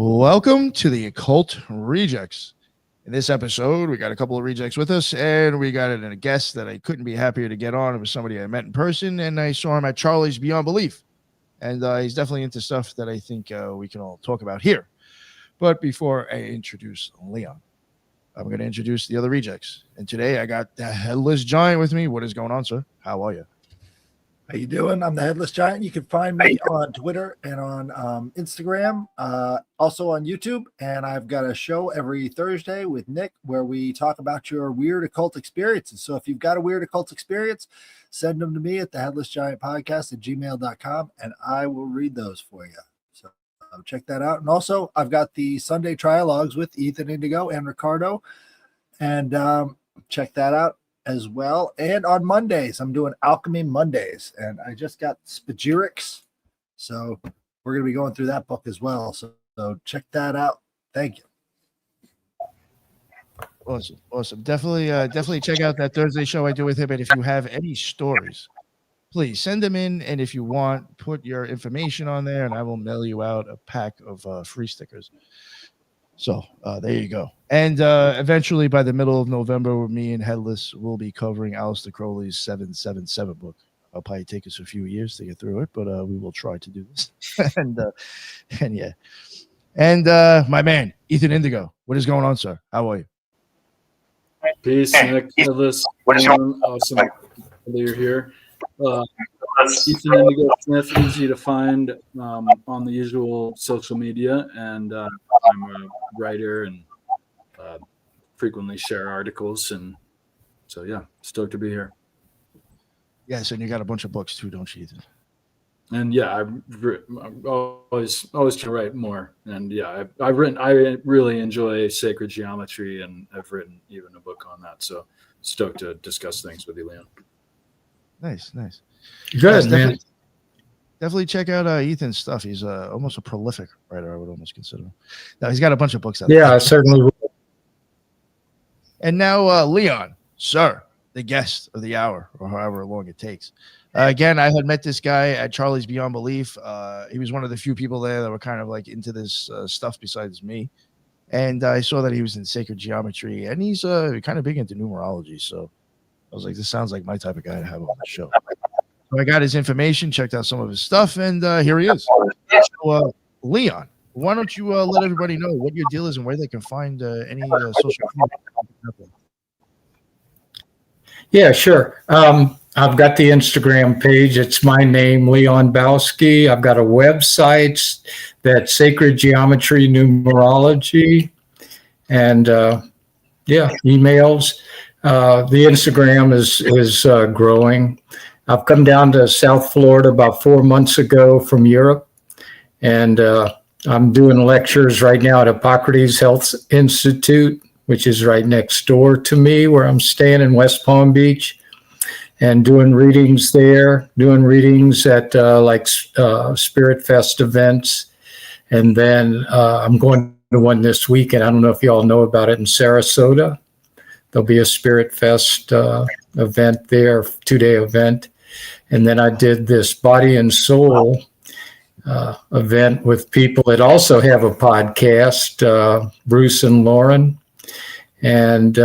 Welcome to the Occult Rejects. In this episode, we got a couple of rejects with us, and we got a guest that I couldn't be happier to get on. It was somebody I met in person, and I saw him at Charlie's Beyond Belief. And he's definitely into stuff that I think we can all talk about here. But before I introduce Leon, I'm going to introduce the other rejects. And today I got the Headless Giant with me. What is going on, sir? How are you? How you doing? I'm the Headless Giant. You can find me on Twitter and on Instagram, also on YouTube. And I've got a show every Thursday with Nick where we talk about your weird occult experiences. So if you've got a weird occult experience, send them to me at the Headless Giant Podcast at gmail.com, and I will read those for you. So check that out. And also, I've got the Sunday Trialogues with Ethan Indigo and Ricardo, and check that out as well. And on Mondays, I'm doing Alchemy Mondays, and I just got Spagirics, so we're going to be going through that book as well. So check that out. Thank you. Awesome. Definitely check out that Thursday show I do with him. And if you have any stories, please send them in. And if you want, put your information on there, and I will mail you out a pack of free stickers. So there you go. And eventually, by the middle of November, me and Headless will be covering Aleister Crowley's 777 book. It'll probably take us a few years to get through it, but we will try to do this. and yeah. And my man, Ethan Indigo. What is going on, sir? How are you? Peace, Nick. Headless. Awesome that you're here. Ethan Indigo Smith, easy to find on the usual social media, and I'm a writer and frequently share articles, and so yeah, stoked to be here. Yes, and you got a bunch of books too, don't you, Ethan? And yeah, I'm always to write more, and yeah, I've written. I really enjoy sacred geometry, and I've written even a book on that. So stoked to discuss things with you, Leon. Nice. Good, man. Definitely check out Ethan's stuff. He's almost a prolific writer, I would almost consider him. Now, he's got a bunch of books out there. Yeah, I certainly will. And now, Leon, sir, the guest of the hour, or however long it takes. Again, I had met this guy at Charlie's Beyond Belief. He was one of the few people there that were kind of like into this stuff besides me. And I saw that he was in sacred geometry, and he's kind of big into numerology. So I was like, this sounds like my type of guy to have on the show. So I got his information, checked out some of his stuff, and here he is. So, Leon, why don't you let everybody know what your deal is and where they can find any social media? Yeah, sure. I've got the Instagram page. It's my name, Leon Bowsky. I've got a website that's Sacred Geometry Numerology, and emails. The Instagram is growing. I've come down to South Florida about 4 months ago from Europe, and I'm doing lectures right now at Hippocrates Health Institute, which is right next door to me where I'm staying in West Palm Beach, and doing readings there, doing readings at Spirit Fest events. And then I'm going to one this weekend. I don't know if you all know about it in Sarasota. There'll be a Spirit Fest event there, 2-day event. And then I did this Body and Soul event with people that also have a podcast, Bruce and Lauren. And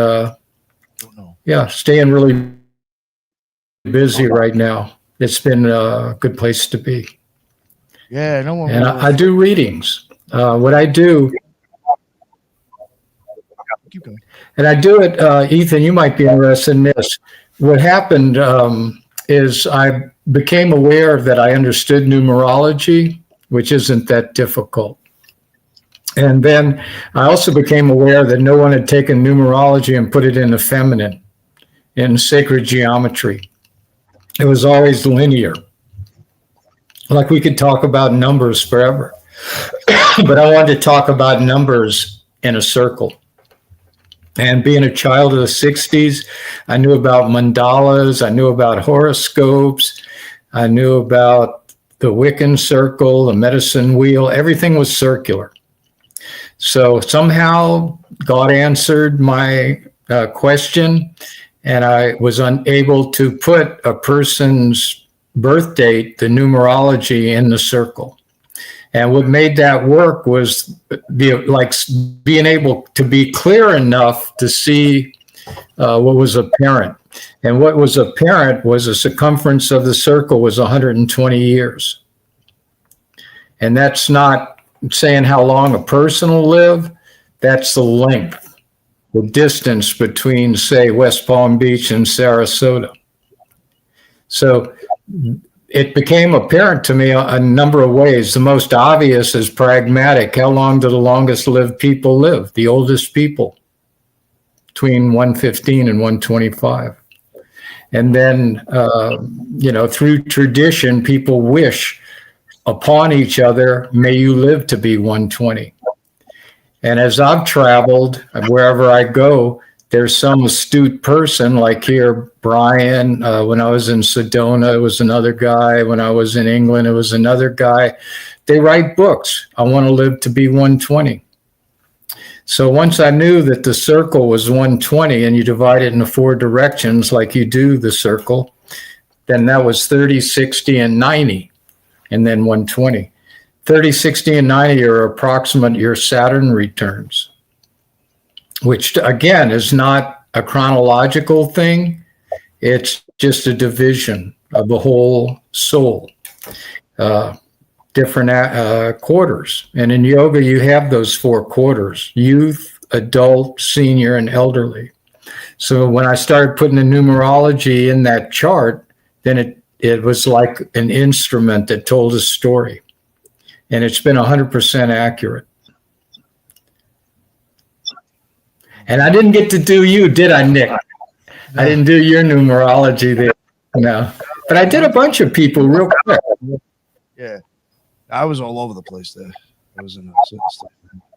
staying really busy right now. It's been a good place to be. Yeah, no one. And I do readings. What I do. Keep going. And I do it, Ethan, you might be interested in this. What happened is I became aware that I understood numerology, which isn't that difficult. And then I also became aware that no one had taken numerology and put it in the feminine, in sacred geometry. It was always linear. Like we could talk about numbers forever. But I wanted to talk about numbers in a circle. And being a child of the 60s, I knew about mandalas, I knew about horoscopes, I knew about the Wiccan circle, the medicine wheel, everything was circular. So somehow God answered my question, and I was unable to put a person's birth date, the numerology, in the circle. And what made that work was being able to be clear enough to see what was apparent. And what was apparent was the circumference of the circle was 120 years. And that's not saying how long a person will live. That's the length, the distance between, say, West Palm Beach and Sarasota. So it became apparent to me a number of ways. The most obvious is pragmatic. How long do the longest lived people live? The oldest people, between 115 and 125. And then, through tradition, people wish upon each other, may you live to be 120. And as I've traveled, wherever I go, there's some astute person, like here, Brian. When I was in Sedona, it was another guy. When I was in England, it was another guy. They write books. I want to live to be 120. So once I knew that the circle was 120 and you divide it into 4 directions like you do the circle, then that was 30, 60, and 90, and then 120. 30, 60, and 90 are approximate your Saturn returns, which again is not a chronological thing. It's just a division of the whole soul, different quarters. And in yoga, you have those 4 quarters: youth, adult, senior, and elderly. So when I started putting the numerology in that chart, then it was like an instrument that told a story. And it's been 100% accurate. And I didn't get to do you, did I, Nick? I didn't do your numerology there. No. But I did a bunch of people real quick. Yeah. I was all over the place there. I was in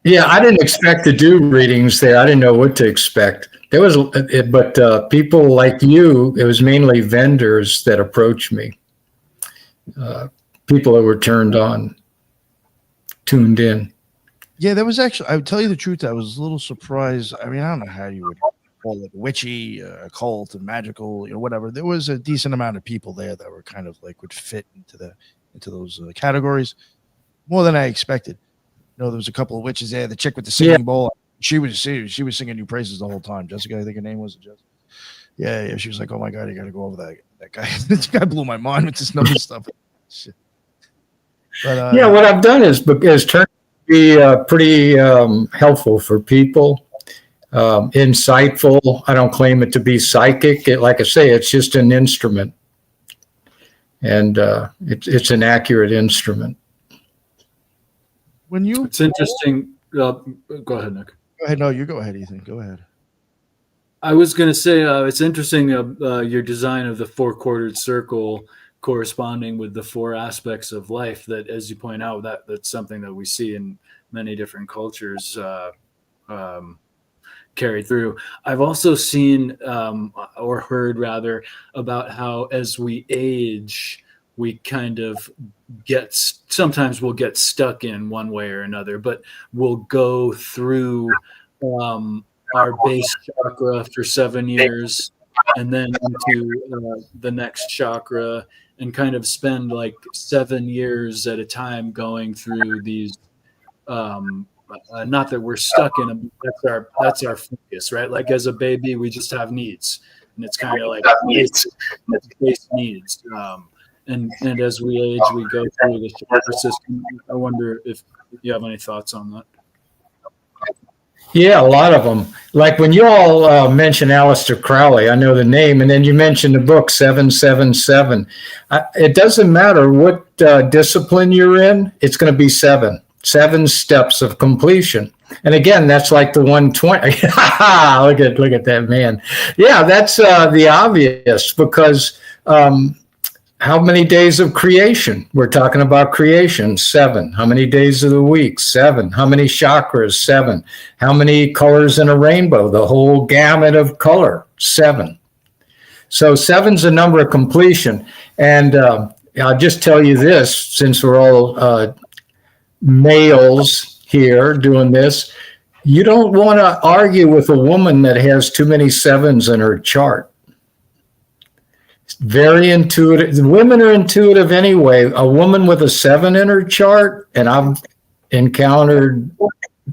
Yeah, I didn't expect to do readings there. I didn't know what to expect. But people like you, it was mainly vendors that approached me. People that were tuned in. Yeah, there was actually, I would tell you the truth, I was a little surprised. I mean, I don't know how you would call it witchy, occult, and magical, whatever. There was a decent amount of people there that were kind of like would fit into those categories more than I expected. There was a couple of witches there. The chick with the singing bowl, she was singing new praises the whole time. Jessica, I think her name was. Jessica. Yeah. She was like, "Oh my God, you got to go over that guy." This guy blew my mind with this number stuff. Shit. But, what I've done is turned to be pretty helpful for people, insightful. I don't claim it to be psychic. Like I say, it's just an instrument, and it's an accurate instrument. It's interesting. Go ahead, Nick. Go ahead. No, you go ahead, Ethan. Go ahead. I was going to say it's interesting your design of the 4-quartered circle corresponding with the 4 aspects of life. That, as you point out, that's something that we see in many different cultures carried through. I've also seen or heard rather about how as we age, we kind of sometimes we'll get stuck in one way or another, but we'll go through our base chakra for 7 years and then into the next chakra and kind of spend like 7 years at a time going through these not that we're stuck in them, that's our focus, right? Like as a baby, we just have needs, and it's kind of like base needs. And as we age, we go through the chakra system. I wonder if you have any thoughts on that. Yeah, a lot of them. Like when you all mention Aleister Crowley, I know the name, and then you mentioned the book 777. It doesn't matter what discipline you're in, it's going to be 7 steps of completion. And again, that's like the 120. Look at that man. Yeah, that's the obvious, because how many days of creation? We're talking about creation, 7. How many days of the week? 7. How many chakras? 7. How many colors in a rainbow? The whole gamut of color, 7. So 7's a number of completion. And I'll just tell you this, since we're all males here doing this, you don't want to argue with a woman that has too many 7s in her chart. Very intuitive. Women are intuitive anyway. A woman with a 7 in her chart, and I've encountered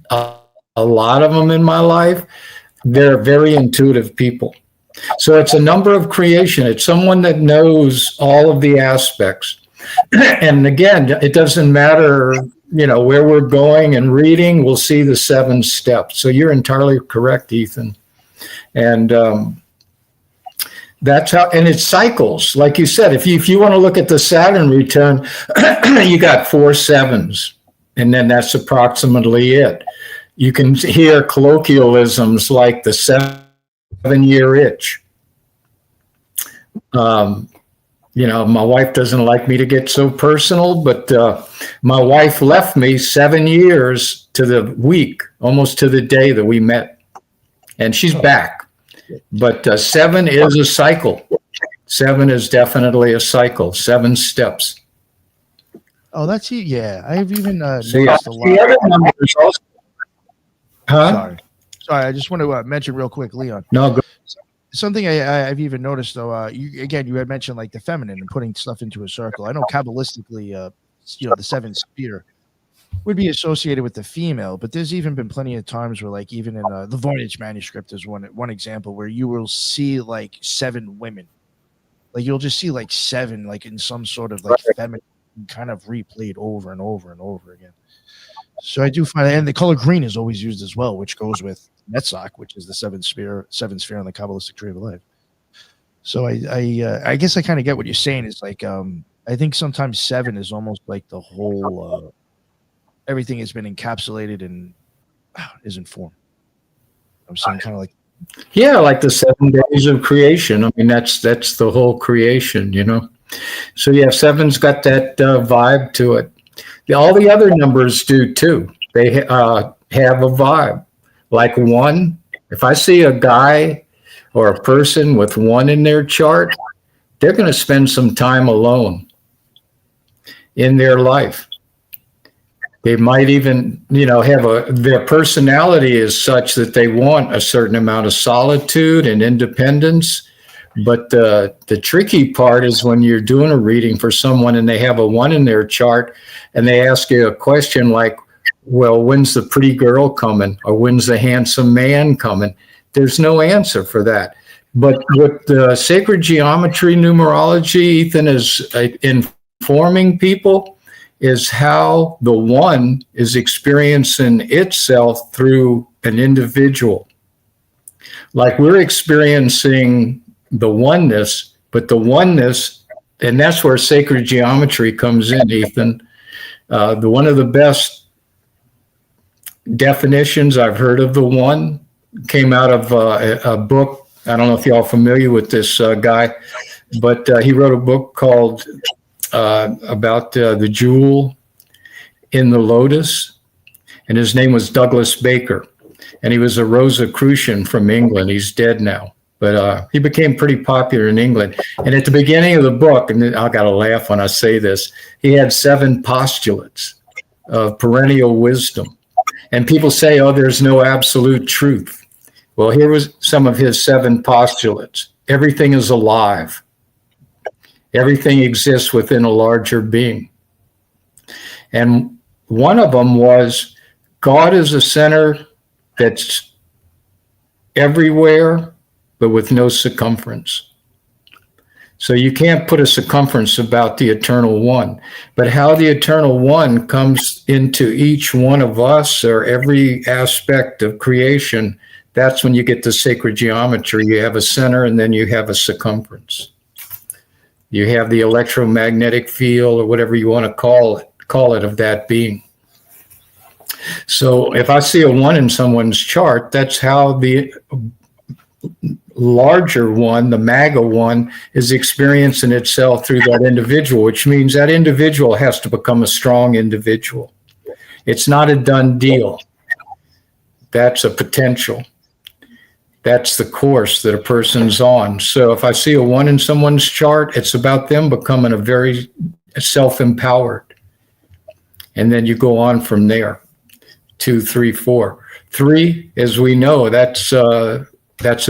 a lot of them in my life, they're very intuitive people. So it's a number of creation. It's someone that knows all of the aspects. And again, it doesn't matter, where we're going and reading, we'll see the 7 steps. So you're entirely correct, Ethan. And that's how, and it cycles. Like you said, if you want to look at the Saturn return, you got 4 7s, and then that's approximately it. You can hear colloquialisms like the 7-year itch. My wife doesn't like me to get so personal, but my wife left me 7 years to the week, almost to the day that we met, and she's back. But 7 is a cycle. 7 is definitely a cycle. 7 steps. Oh, that's it. Yeah, I've even noticed The a lot. other numbers also. Huh? Sorry. I just want to mention real quick, Leon. No, go. Something I've even noticed, though. You had mentioned like the feminine and putting stuff into a circle. I know kabbalistically, the 7th sphere would be associated with the female, but there's even been plenty of times where, like, even in the Voynich manuscript is one example where you will see like 7 women, like you'll just see like 7, like in some sort of like feminine kind of replayed over and over and over again. So I do find, and the color green is always used as well, which goes with Netzach, which is the 7th sphere on the Kabbalistic tree of life. So I guess I kind of get what you're saying. It's like I think sometimes 7 is almost like the whole. Everything has been encapsulated and is in form. I'm saying kind of like. Yeah, like the 7 days of creation. I mean, that's the whole creation, So yeah, 7's got that vibe to it. All the other numbers do too. They have a vibe. Like 1, if I see a guy or a person with 1 in their chart, they're going to spend some time alone in their life. They might even, have their personality is such that they want a certain amount of solitude and independence. But the tricky part is when you're doing a reading for someone and they have a 1 in their chart and they ask you a question like, well, when's the pretty girl coming? Or when's the handsome man coming? There's no answer for that. But with the sacred geometry numerology, Ethan is informing people is how the 1 is experiencing itself through an individual. Like we're experiencing the oneness, but the oneness, and that's where sacred geometry comes in, Ethan. One of the best definitions I've heard of the 1 came out of a book. I don't know if y'all are familiar with this guy, but he wrote a book called about the jewel in the lotus, and his name was Douglas Baker, and he was a Rosicrucian from England. He's dead now, but he became pretty popular in England. And at the beginning of the book, and I got to laugh when I say this, he had 7 postulates of perennial wisdom. And people say, oh, there's no absolute truth. Well, here was some of his 7 postulates. Everything is alive. Everything exists within a larger being. And one of them was God is a center that's everywhere, but with no circumference. So you can't put a circumference about the eternal 1. But how the eternal 1 comes into each one of us or every aspect of creation, that's when you get the sacred geometry. You have a center and then you have a circumference. You have the electromagnetic field or whatever you want to call it of that being. So if I see a 1 in someone's chart, that's how the larger 1, the MAGA 1, is experiencing itself through that individual, which means that individual has to become a strong individual. It's not a done deal. That's a potential. That's the course that a person's on. So if I see a 1 in someone's chart, it's about them becoming a very self-empowered. And then you go on from there. 2, 3, 4. 3, as we know, that's a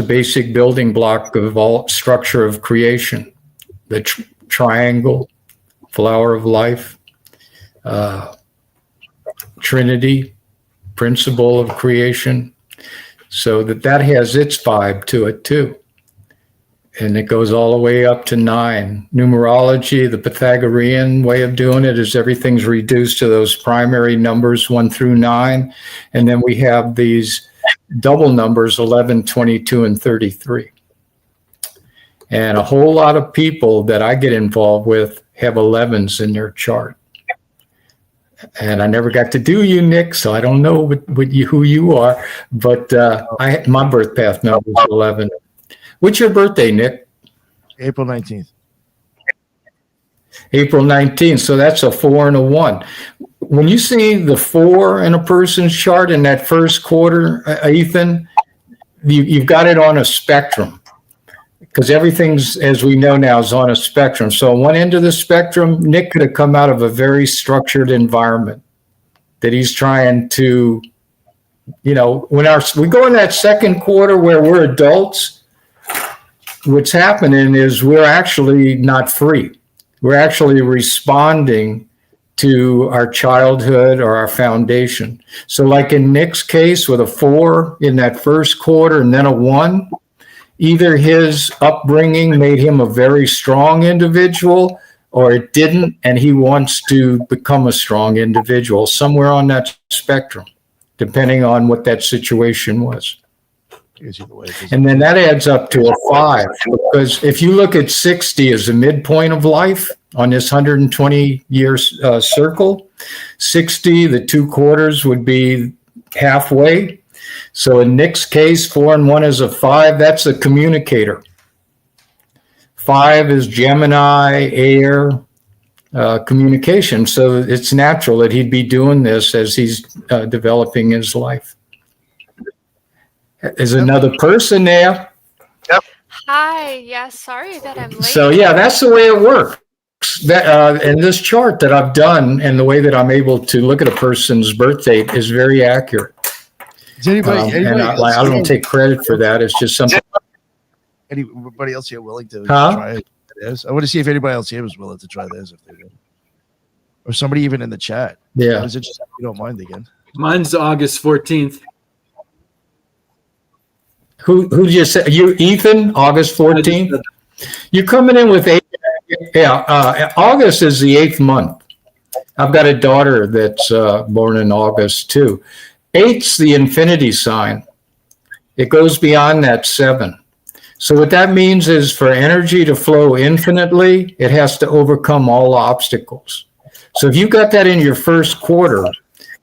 basic building block of all structure of creation. the triangle, flower of life, Trinity, principle of creation. So that has its vibe to it too. And it goes all the way up to 9. Numerology, the Pythagorean way of doing it is everything's reduced to those primary numbers 1 through 9. And then we have these double numbers 11, 22, and 33. And a whole lot of people that I get involved with have 11s in their chart. And I never got to do you, Nick, so I don't know who you are. But my birth path number is 11. What's your birthday, Nick? April 19th. April 19th. So that's a 4 and a 1. When you see the 4 in a person's chart in that first quarter, Ethan, you've got it on a spectrum. Because everything's, as we know now, is on a spectrum. So on one end of the spectrum, Nick could have come out of a very structured environment that he's trying to, when we go in that second quarter where we're adults, what's happening is we're actually not free. We're actually responding to our childhood or our foundation. So like in Nick's case with a 4 in that first quarter and then a 1, either his upbringing made him a very strong individual or it didn't, and he wants to become a strong individual somewhere on that spectrum, depending on what that situation was. And then that adds up to a 5, because if you look at 60 as the midpoint of life on this 120-year circle, 60, the 2 quarters would be halfway. So in Nick's case, 4 and 1 is a 5. That's a communicator. 5 is Gemini, air, communication. So it's natural that he'd be doing this as he's developing his life. Is another person there? Yep. Hi. Yeah, sorry that I'm late. So yeah, that's the way it works. That and this chart that I've done and the way that I'm able to look at a person's birth date is very accurate. Is anybody and I don't take credit for that. It's just something. Anybody else here willing to try this? I want to see if anybody else here was willing to try this, if they did. Or somebody even in the chat. Yeah. Or is it just you don't mind again? Mine's August 14th. Who just said you, Ethan? August 14th. You're coming in with 8. Yeah, August is the 8th month. I've got a daughter that's born in August too. 8's the infinity sign. It goes beyond that 7. So what that means is for energy to flow infinitely, it has to overcome all obstacles. So if you got that in your first quarter,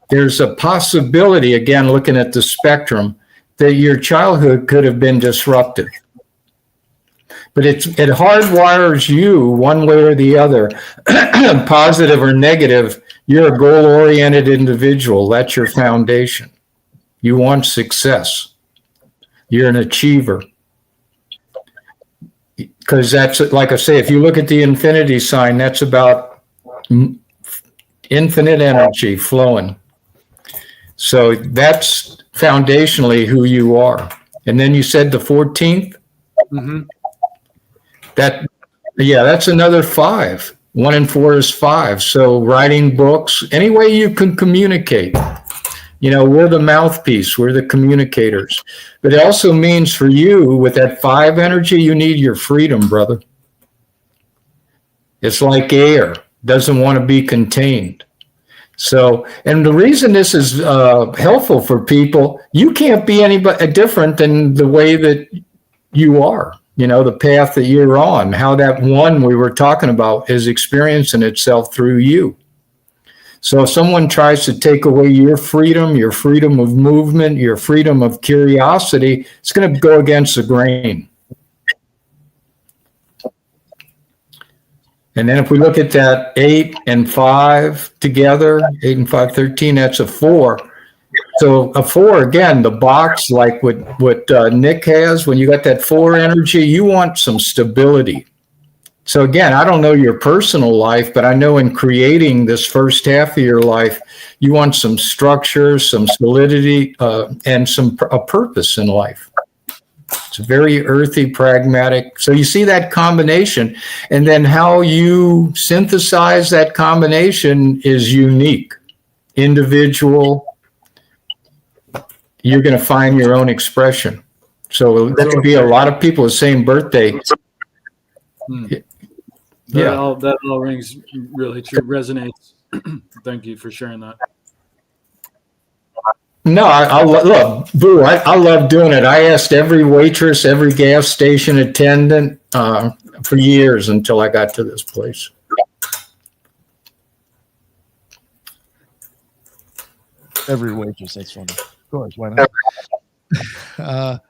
there's a possibility, again, looking at the spectrum, that your childhood could have been disruptive. But it hardwires you one way or the other, positive or negative. You're a goal-oriented individual. That's your foundation. You want success. You're an achiever. Because that's, like I say, if you look at the infinity sign, that's about infinite energy flowing. So that's foundationally who you are. And then you said the 14th? Mm-hmm. That's another 5. 1 and 4 is 5. So writing books, any way you can communicate. We're the mouthpiece. We're the communicators. But it also means for you, with that 5 energy, you need your freedom, brother. It's like air. Doesn't want to be contained. So, and the reason this is helpful for people, you can't be anybody different than the way that you are. The path that you're on, how that 1 we were talking about is experiencing itself through you. So if someone tries to take away your freedom of movement, your freedom of curiosity, it's going to go against the grain. And then if we look at that 8 and 5 together, 8 and 5, 13, that's a 4. So a 4, again, the box, like what Nick has, when you got that 4 energy, you want some stability. So again, I don't know your personal life, but I know in creating this first half of your life, you want some structure, some solidity, and a purpose in life. It's very earthy, pragmatic. So you see that combination, and then how you synthesize that combination is unique, individual. You're going to find your own expression. So there could be a lot of people the same birthday. That all rings really true, resonates. Thank you for sharing that. No, I love, Boo, I love doing it. I asked every waitress, every gas station attendant for years until I got to this place. Every waitress, that's funny. Of course, why not?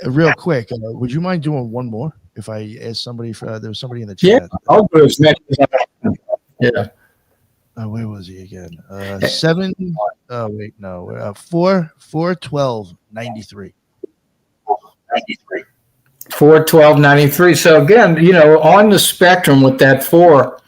Real quick, would you mind doing one more? If I ask somebody, there was somebody in the chat. Yeah, I'll do as many as I can. Yeah. Where was he again? 7. Oh wait, no. 4/12/93. 4/12/93. So again, on the spectrum with that 4,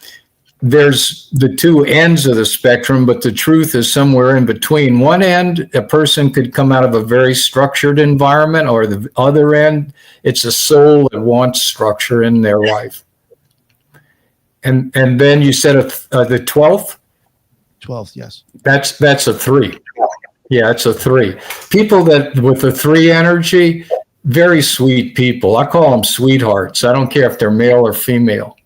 there's the two ends of the spectrum, but the truth is somewhere in between. One end, a person could come out of a very structured environment, or the other end, it's a soul that wants structure in their life. And then you said the 12th? 12th, yes. That's a 3. Yeah, it's a 3. People that with the 3 energy, very sweet people. I call them sweethearts. I don't care if they're male or female.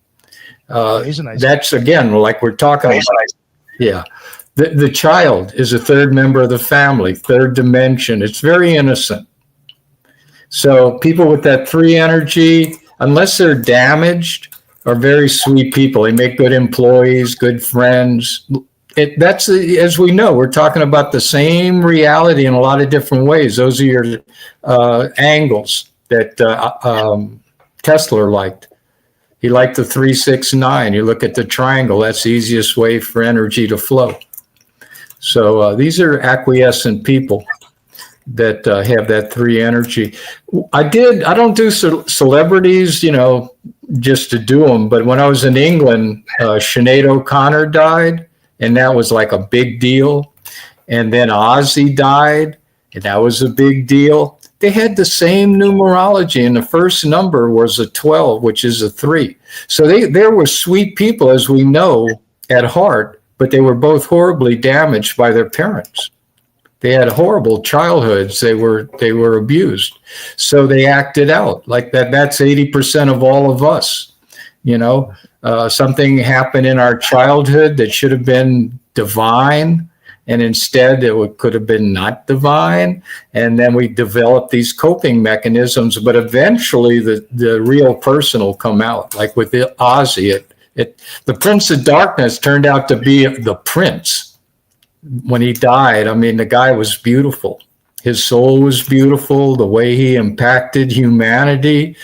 He's a nice That's again, like we're talking about. Yeah. The child is a third member of the family, third dimension. It's very innocent. So people with that 3 energy, unless they're damaged, are very sweet people. They make good employees, good friends. That's as we know, we're talking about the same reality in a lot of different ways. Those are your angles that Tesla liked. He liked the 3, 6, 9. You look at the triangle, that's the easiest way for energy to flow. So these are acquiescent people that have that 3 energy. I don't do celebrities, just to do them. But when I was in England, Sinead O'Connor died, and that was like a big deal. And then Ozzy died, and that was a big deal. They had the same numerology, and the first number was a 12, which is a 3. So there were sweet people, as we know, at heart, but they were both horribly damaged by their parents. They had horrible childhoods. They were abused. So they acted out like that. That's 80% of all of us. Something happened in our childhood that should have been divine, and instead it could have been not divine. And then we develop these coping mechanisms, but eventually the real person will come out. Like with Ozzy, the Prince of Darkness turned out to be the prince when he died. I mean, the guy was beautiful. His soul was beautiful. The way he impacted humanity,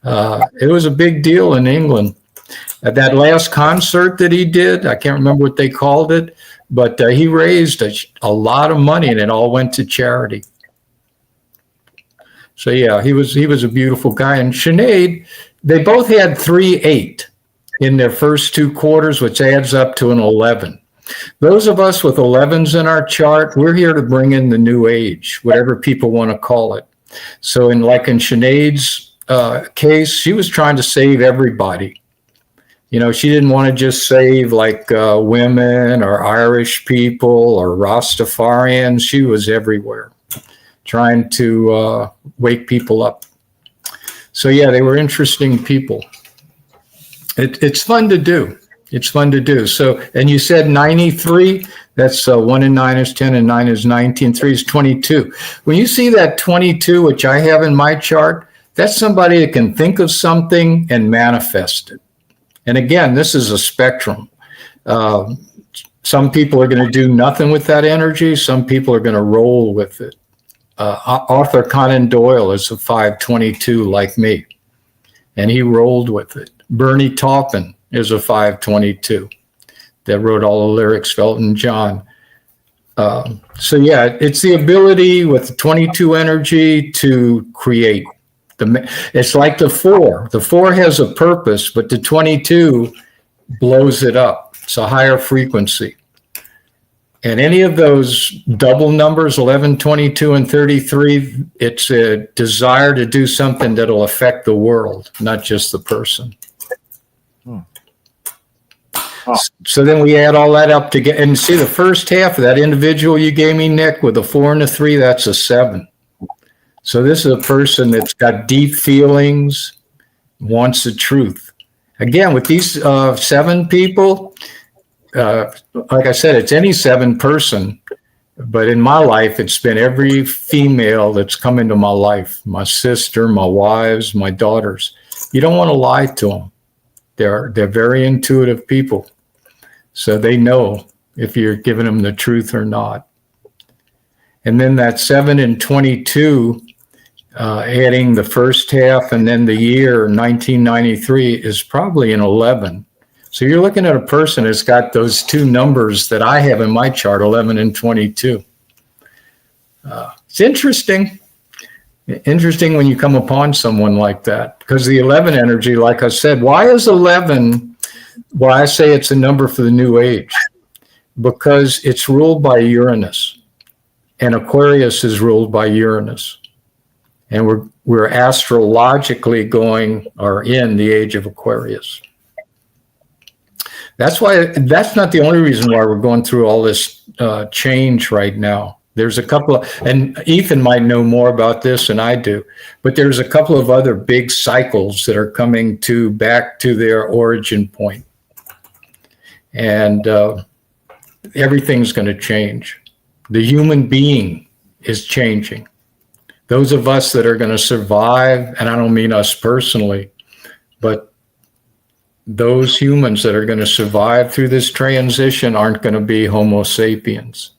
it was a big deal in England. At that last concert that he did, I can't remember what they called it, but he raised a lot of money, and it all went to charity. So yeah, he was a beautiful guy. And Sinead, they both had 3/8 in their first 2 quarters, which adds up to an 11. Those of us with 11s in our chart, we're here to bring in the new age, whatever people want to call it. So in Sinead's case, she was trying to save everybody. She didn't want to just save women or Irish people or Rastafarians. She was everywhere trying to wake people up. So yeah, they were interesting people. It's fun to do. It's fun to do. So, and you said 93, that's 1 and 9 is 10 and 9 is 19, 3 is 22. When you see that 22, which I have in my chart, that's somebody that can think of something and manifest it. And again, this is a spectrum. Some people are going to do nothing with that energy. Some people are going to roll with it. Arthur Conan Doyle is a 522 like me, and he rolled with it. Bernie Taupin is a 522 that wrote all the lyrics, Elton John. So yeah, it's the ability with the 22 energy to create. It's like the 4. The 4 has a purpose, but the 22 blows it up. It's a higher frequency. And any of those double numbers, 11, 22, and 33, it's a desire to do something that'll affect the world, not just the person. So then we add all that up together and see the first half of that individual you gave me, Nick, with a 4 and a 3, that's a 7. So this is a person that's got deep feelings, wants the truth. Again, with these 7 people, like I said, it's any 7 person, but in my life, it's been every female that's come into my life, my sister, my wives, my daughters. You don't want to lie to them. They're very intuitive people. So they know if you're giving them the truth or not. And then that 7 and 22, adding the first half and then the year 1993 is probably an 11. So you're looking at a person that's got those 2 numbers that I have in my chart, 11 and 22. It's interesting. Interesting when you come upon someone like that, because the 11 energy, like I said, why is 11, why I say it's a number for the new age? Because it's ruled by Uranus, and Aquarius is ruled by Uranus. And we're astrologically going or in the age of Aquarius. That's not the only reason why we're going through all this change right now. There's a couple of, and Ethan might know more about this than I do, but there's a couple of other big cycles that are coming back to their origin point. And everything's going to change. The human being is changing. Those of us that are going to survive, and I don't mean us personally, but those humans that are going to survive through this transition aren't going to be Homo sapiens.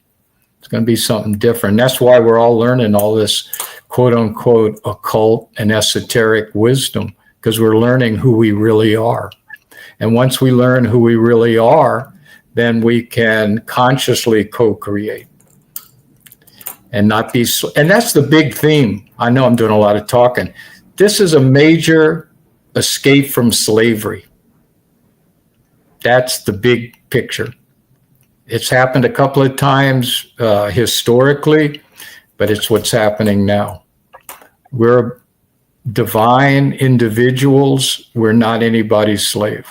It's going to be something different. That's why we're all learning all this quote unquote occult and esoteric wisdom, because we're learning who we really are. And once we learn who we really are, then we can consciously co-create and not be, and that's the big theme. I know I'm doing a lot of talking. This is a major escape from slavery. That's the big picture. It's happened a couple of times historically, but it's what's happening now. We're divine individuals. We're not anybody's slave.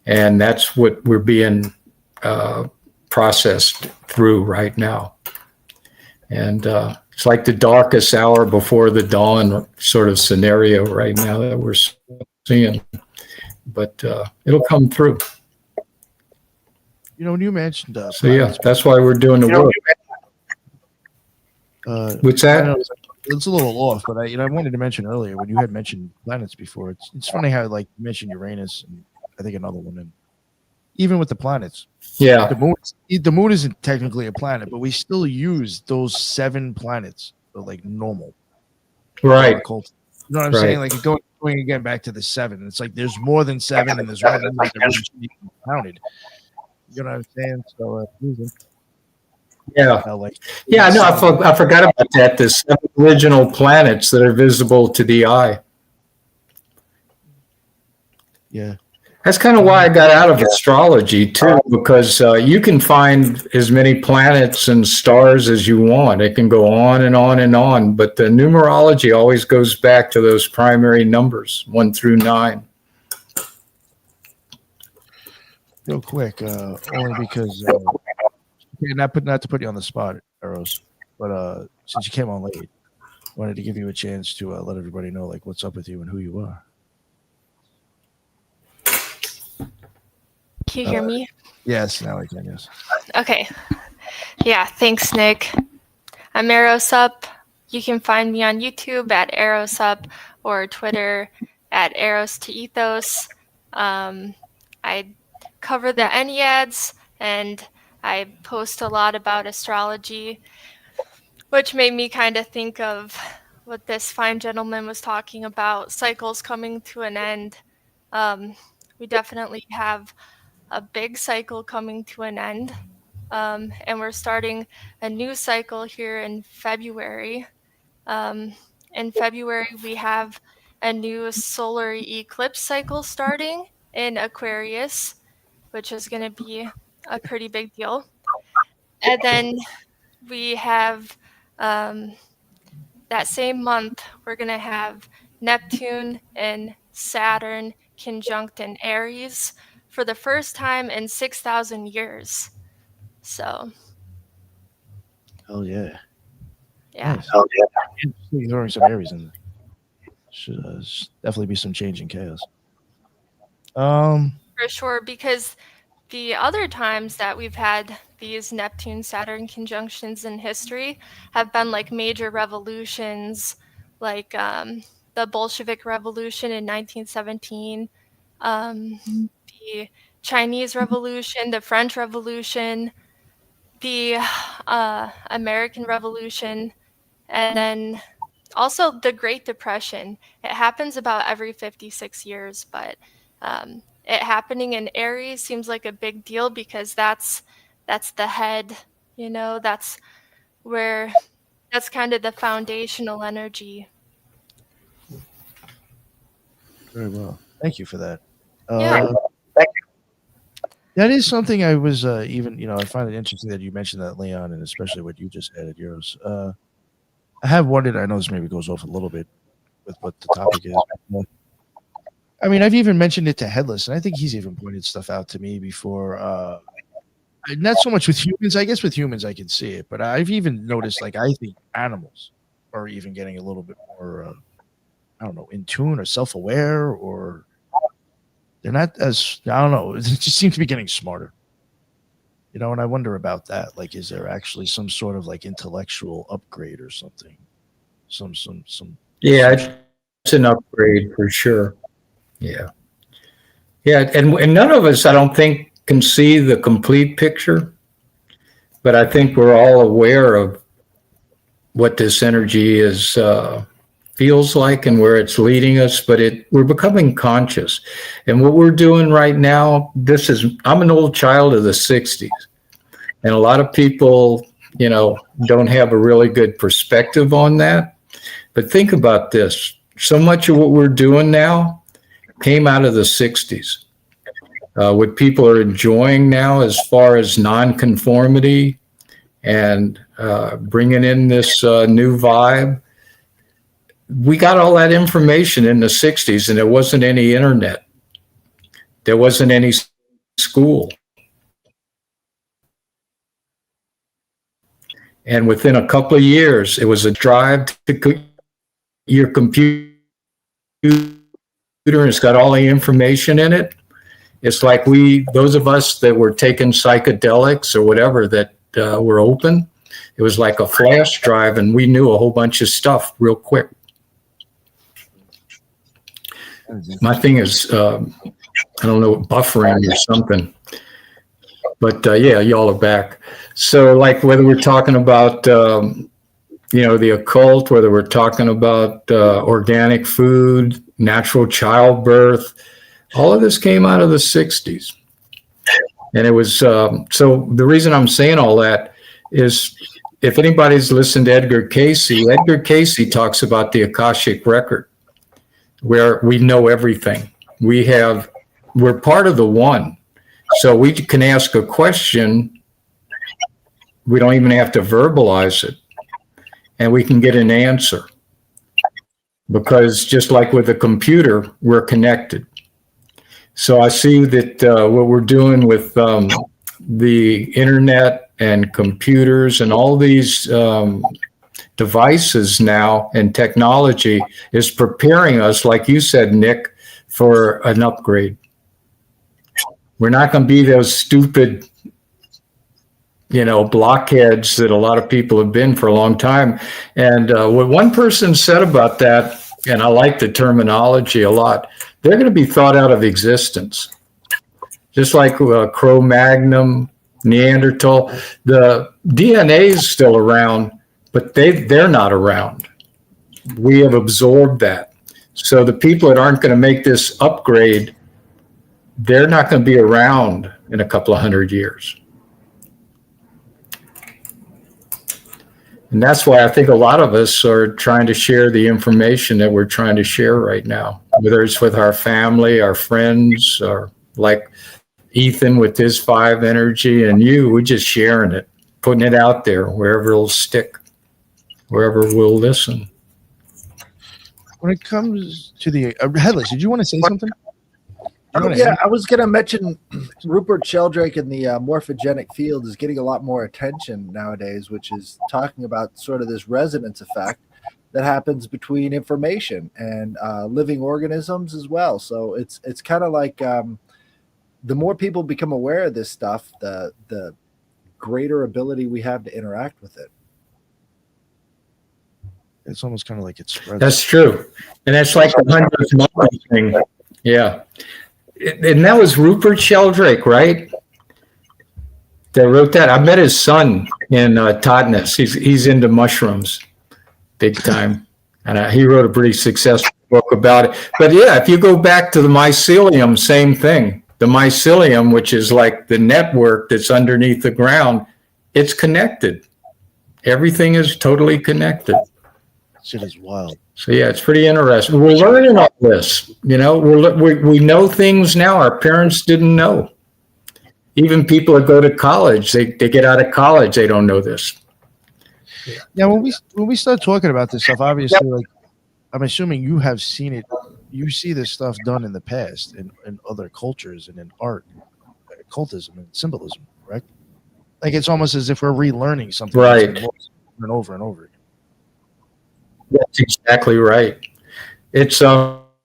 And that's what we're being processed through right now. And it's like the darkest hour before the dawn sort of scenario right now that we're seeing. But it'll come through. You know, when you mentioned so yeah, that's why we're doing the work. What's that? I know it's a little off, but I wanted to mention earlier when you had mentioned planets before. It's funny how like you mentioned Uranus and I think another one, and even with the planets, yeah, the moon isn't technically a planet, but we still use those 7 planets for like normal, right? Occult. You know what I'm saying? Like going again back to the 7. It's like there's more than 7, and there's one that really shouldn't be counted. You know what I'm saying? So yeah, like yeah. No, I forgot about that. The 7 original planets that are visible to the eye. Yeah. That's kind of why I got out of astrology too, because you can find as many planets and stars as you want. It can go on and on and on, but the numerology always goes back to those primary numbers, 1 through 9. Real quick, only because not to put you on the spot, Eros, but since you came on late, wanted to give you a chance to let everybody know like what's up with you and who you are. Can you hear me? Yes, now I can. Yes. Okay. Yeah, thanks, Nick. I'm Aerosup. You can find me on YouTube at Aerosup or Twitter at Eros to Ethos. I cover the Enneads and I post a lot about astrology, which made me kind of think of what this fine gentleman was talking about, cycles coming to an end. We definitely have a big cycle coming to an end. And we're starting a new cycle here in February. In February, we have a new solar eclipse cycle starting in Aquarius, which is going to be a pretty big deal. And then we have that same month, we're going to have Neptune and Saturn conjunct in Aries for the first time in 6,000 years. So, Hell yeah. yeah. Nice. Interesting throwing some Aries in there. Should definitely be some change in chaos. For sure, because the other times that we've had these Neptune-Saturn conjunctions in history have been like major revolutions, like the Bolshevik Revolution in 1917, the Chinese Revolution, the French Revolution, the American Revolution, and then also the Great Depression. It happens about every 56 years, but it happening in Aries seems like a big deal because that's the head, that's kind of the foundational energy. Very well. Thank you for that. Yeah. That is something I was even, I find it interesting that you mentioned that, Leon, and especially what you just added, Euros. I have wondered, I know this maybe goes off a little bit with what the topic is. I mean, I've even mentioned it to Headless, and I think he's even pointed stuff out to me before. Not so much with humans. I guess with humans I can see it, but I've even noticed, like, I think animals are even getting a little bit more, I don't know, in tune or self-aware, or they're not as, I don't know, it just seems to be getting smarter. And I wonder about that. Like, is there actually some sort of like intellectual upgrade or something? Yeah, it's an upgrade for sure. Yeah. And none of us, I don't think, can see the complete picture, but I think we're all aware of what this energy is, feels like and where it's leading us, but we're becoming conscious. And what we're doing right now, I'm an old child of the 60s, and a lot of people, don't have a really good perspective on that. But think about this. So much of what we're doing now came out of the 60s. What people are enjoying now as far as nonconformity and bringing in this new vibe, we got all that information in the 60s, and there wasn't any internet. There wasn't any school. And within a couple of years, it was a drive to your computer, and it's got all the information in it. It's like those of us that were taking psychedelics or whatever that were open, it was like a flash drive, and we knew a whole bunch of stuff real quick. My thing is, I don't know, buffering or something. But yeah, y'all are back. So like whether we're talking about, the occult, whether we're talking about organic food, natural childbirth, all of this came out of the 60s. And it was, so the reason I'm saying all that is if anybody's listened to Edgar Cayce talks about the Akashic record, where we know everything. We're part of the one. So we can ask a question. We don't even have to verbalize it. And we can get an answer. Because just like with a computer, we're connected. So I see that what we're doing with the internet and computers and all these devices now and technology is preparing us, like you said, Nick, for an upgrade. We're not going to be those stupid, blockheads that a lot of people have been for a long time. And what one person said about that, and I like the terminology a lot, they're going to be thought out of existence. Just like Cro-Magnon, Neanderthal, the DNA is still around, but they're not around. We have absorbed that. So the people that aren't going to make this upgrade, they're not going to be around in a couple of 100 years. And that's why I think a lot of us are trying to share the information that we're trying to share right now, whether it's with our family, our friends, or like Ethan with his 5 energy, and we're just sharing it. putting it out there wherever it'll stick, wherever we'll listen. When it comes to the Headless, did you want to say something? Yeah, I was going to mention Rupert Sheldrake in the morphogenic field is getting a lot more attention nowadays, which is talking about sort of this resonance effect that happens between information and living organisms as well. So it's kind of like the more people become aware of this stuff, the greater ability we have to interact with it. It's almost kind of like it's spread. That's true. And that's like the 100th monkey thing. Yeah. And that was Rupert Sheldrake, right? That wrote that. I met his son in Totnes. He's into mushrooms big time. And he wrote a pretty successful book about it. But yeah, if you go back to the mycelium, same thing. The mycelium, which is like the network that's underneath the ground, it's connected. Everything is totally connected. Shit is wild. So yeah, it's pretty interesting. We're learning all this. You know, we know things now our parents didn't know. Even people that go to college, they get out of college, they don't know this. Yeah, when we start talking about this stuff, obviously, like I'm assuming you have seen it. You see this stuff done in the past in other cultures and in art, occultism and symbolism, correct? Like it's almost as if we're relearning something, right, over and over and over again. That's exactly right. It's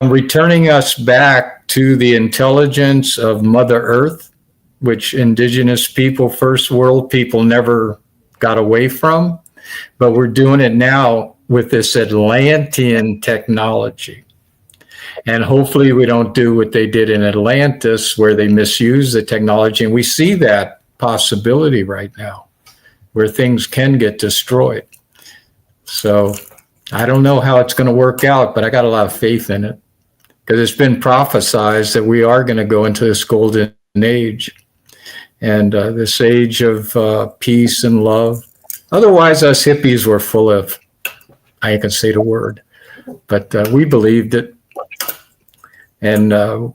returning us back to the intelligence of Mother Earth, which indigenous people, first world people never got away from. But we're doing it now with this Atlantean technology. And hopefully we don't do what they did in Atlantis, where they misuse the technology. And we see that possibility right now, where things can get destroyed. So I don't know how it's going to work out, but I got a lot of faith in it, because it's been prophesized that we are going to go into this golden age, and this age of peace and love. Otherwise, us hippies were full of, I ain't gonna say the word, but we believed it, and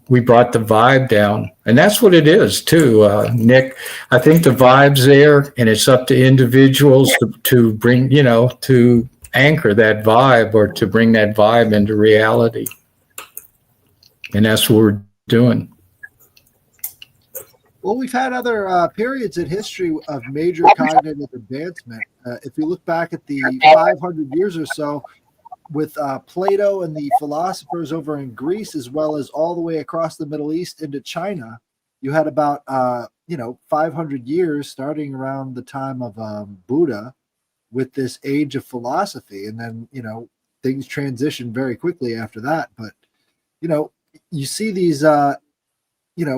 we brought the vibe down, and that's what it is too, Nick. I think the vibe's there, and it's up to individuals to bring, to anchor that vibe, or to bring that vibe into reality. And that's what we're doing. Well, we've had other periods in history of major cognitive advancement. If you look back at the 500 years or so, with Plato and the philosophers over in Greece, as well as all the way across the Middle East into China, you had about 500 years, starting around the time of Buddha, with this age of philosophy. And then things transition very quickly after that. But you see these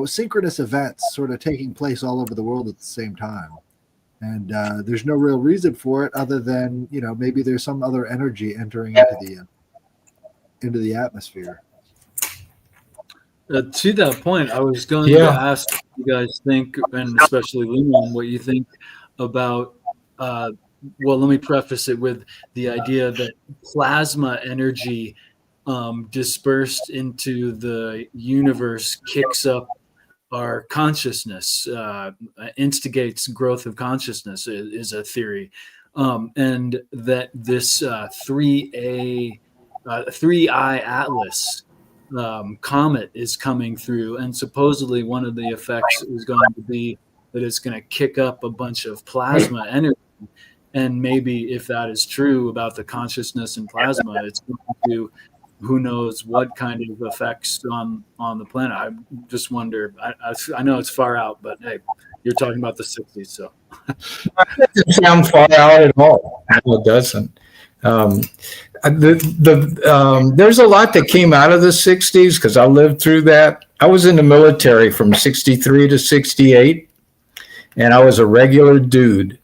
synchronous events sort of taking place all over the world at the same time. And there's no real reason for it other than, maybe there's some other energy entering into the atmosphere. To that point, I was going to ask what you guys think, and especially Leon, what you think about, well, let me preface it with the idea that plasma energy dispersed into the universe kicks up our consciousness, instigates growth of consciousness is a theory, and that this 3I Atlas comet is coming through, and supposedly one of the effects is going to be that it's going to kick up a bunch of plasma energy. And maybe if that is true about the consciousness and plasma, it's going to, who knows what kind of effects on the planet. I just wonder, I know it's far out, but hey, you're talking about the 60s, so. It doesn't sound far out at all. No, it doesn't. There's a lot that came out of the 60s, because I lived through that. I was in the military from 63 to 68, and I was a regular dude.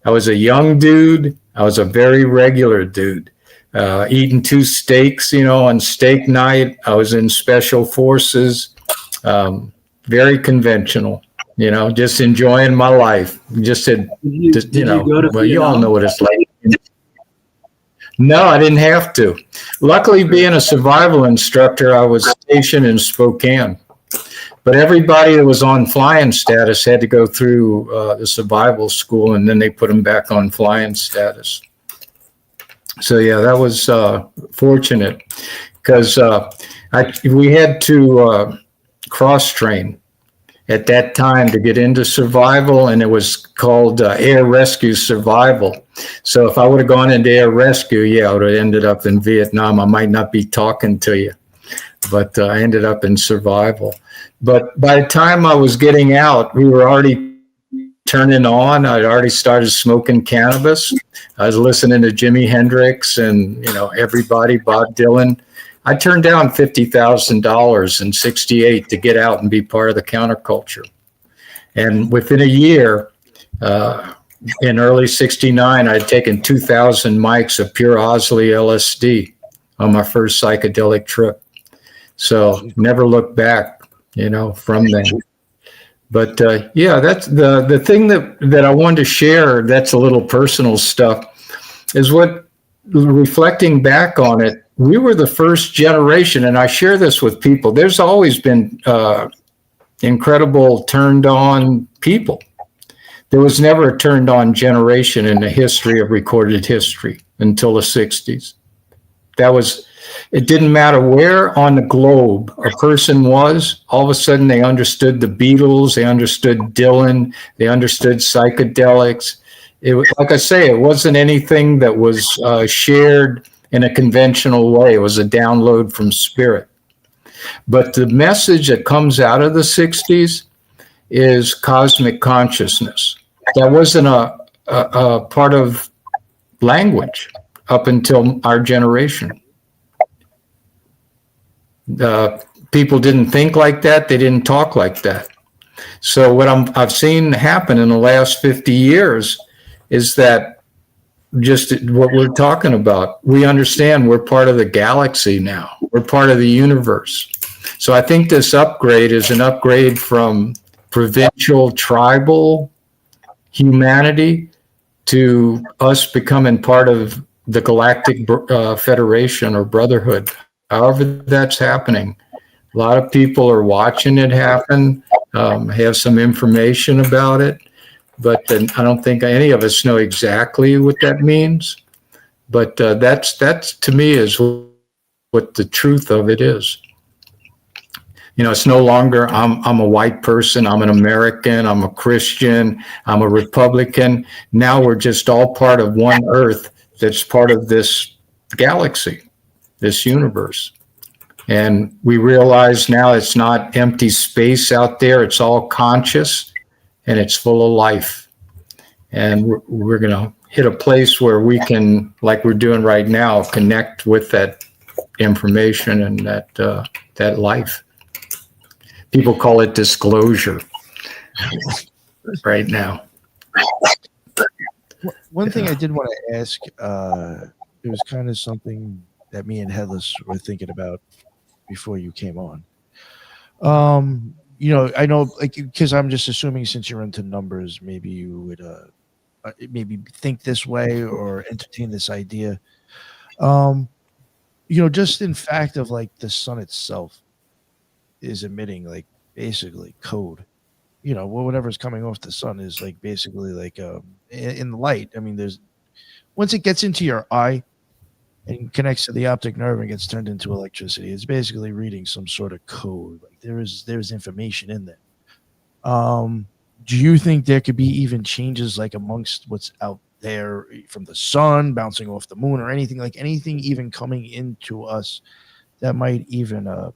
I was a young dude. I was a very regular dude. Eating 2 steaks, on steak night. I was in special forces, very conventional, just enjoying my life. Well, you all know what it's like. No, I didn't have to. Luckily, being a survival instructor, I was stationed in Spokane. But everybody that was on flying status had to go through the survival school, and then they put them back on flying status. So yeah, that was fortunate, because we had to cross train at that time to get into survival, and it was called air rescue survival. So if I would have gone into air rescue, yeah, I would have ended up in Vietnam. I might not be talking to you, but I ended up in survival. But by the time I was getting out, we were already turning on. I'd already started smoking cannabis. I was listening to Jimi Hendrix and, everybody, Bob Dylan. I turned down $50,000 in '68 to get out and be part of the counterculture. And within a year, in early '69, I'd taken 2,000 mics of pure Osley LSD on my first psychedelic trip. So never looked back, from then. But yeah, that's the thing that I wanted to share. That's a little personal stuff. Is what, reflecting back on it, we were the first generation, and I share this with people. There's always been incredible turned on people. There was never a turned on generation in the history of recorded history until the 60s. It didn't matter where on the globe a person was. All of a sudden they understood the Beatles, they understood Dylan, they understood psychedelics. It was, like I say, it wasn't anything that was shared in a conventional way. It was a download from spirit. But the message that comes out of the 60s is cosmic consciousness. That wasn't a part of language up until our generation. People didn't think like that. They didn't talk like that. So what I've seen happen in the last 50 years is that just what we're talking about. We understand we're part of the galaxy now. We're part of the universe. So I think this upgrade is an upgrade from provincial, tribal humanity to us becoming part of the galactic federation or brotherhood. However that's happening. A lot of people are watching it happen, have some information about it, but I don't think any of us know exactly what that means. But that's to me is what the truth of it is. It's no longer I'm a white person, I'm an American, I'm a Christian, I'm a Republican. Now we're just all part of one Earth that's part of this galaxy, this universe. And we realize now it's not empty space out there. It's all conscious and it's full of life. And we're going to hit a place where we can, like we're doing right now, connect with that information and that life. People call it disclosure right now. One thing I did want to ask, it was kind of something that me and Headless were thinking about before you came on. I know, because I'm just assuming since you're into numbers, maybe you would maybe think this way or entertain this idea. Just in fact of the sun itself is emitting basically code. Whatever's coming off the sun is basically in the light. I mean, once it gets into your eye and connects to the optic nerve and gets turned into electricity, it's basically reading some sort of code. There's information in there. Do you think there could be even changes amongst what's out there from the sun bouncing off the moon or anything even coming into us that might even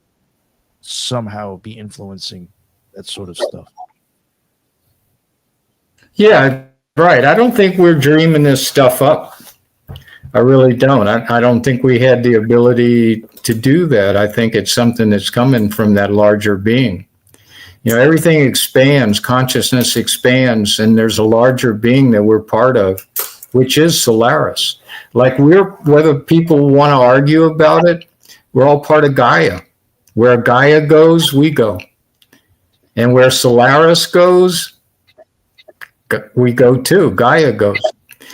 somehow be influencing that sort of stuff? Yeah, right. I don't think we're dreaming this stuff up. I really don't. I don't think we had the ability to do that. I think it's something that's coming from that larger being. Everything expands, consciousness expands, and there's a larger being that we're part of, which is Solaris. Whether people want to argue about it, we're all part of Gaia. Where Gaia goes, we go. And where Solaris goes, we go too. Gaia goes.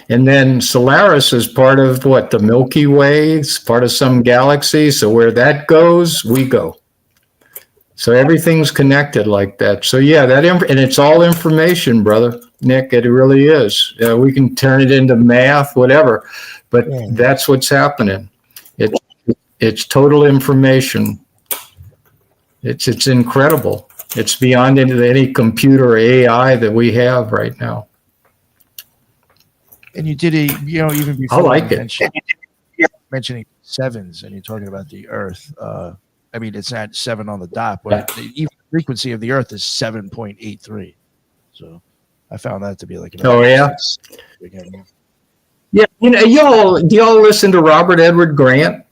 And then Solaris is part of the Milky Way, it's part of some galaxy. So where that goes, we go. So everything's connected like that. So yeah, and it's all information, brother Nick. It really is. We can turn it into math, whatever, but that's what's happening. It's total information. It's incredible. It's beyond any computer or AI that we have right now. And you did even before I like it. Mentioning sevens, and you're talking about the Earth. I mean, it's not 7 on the dot, but even the frequency of the Earth is 7.83. So I found that to be like Yeah, do y'all listen to Robert Edward Grant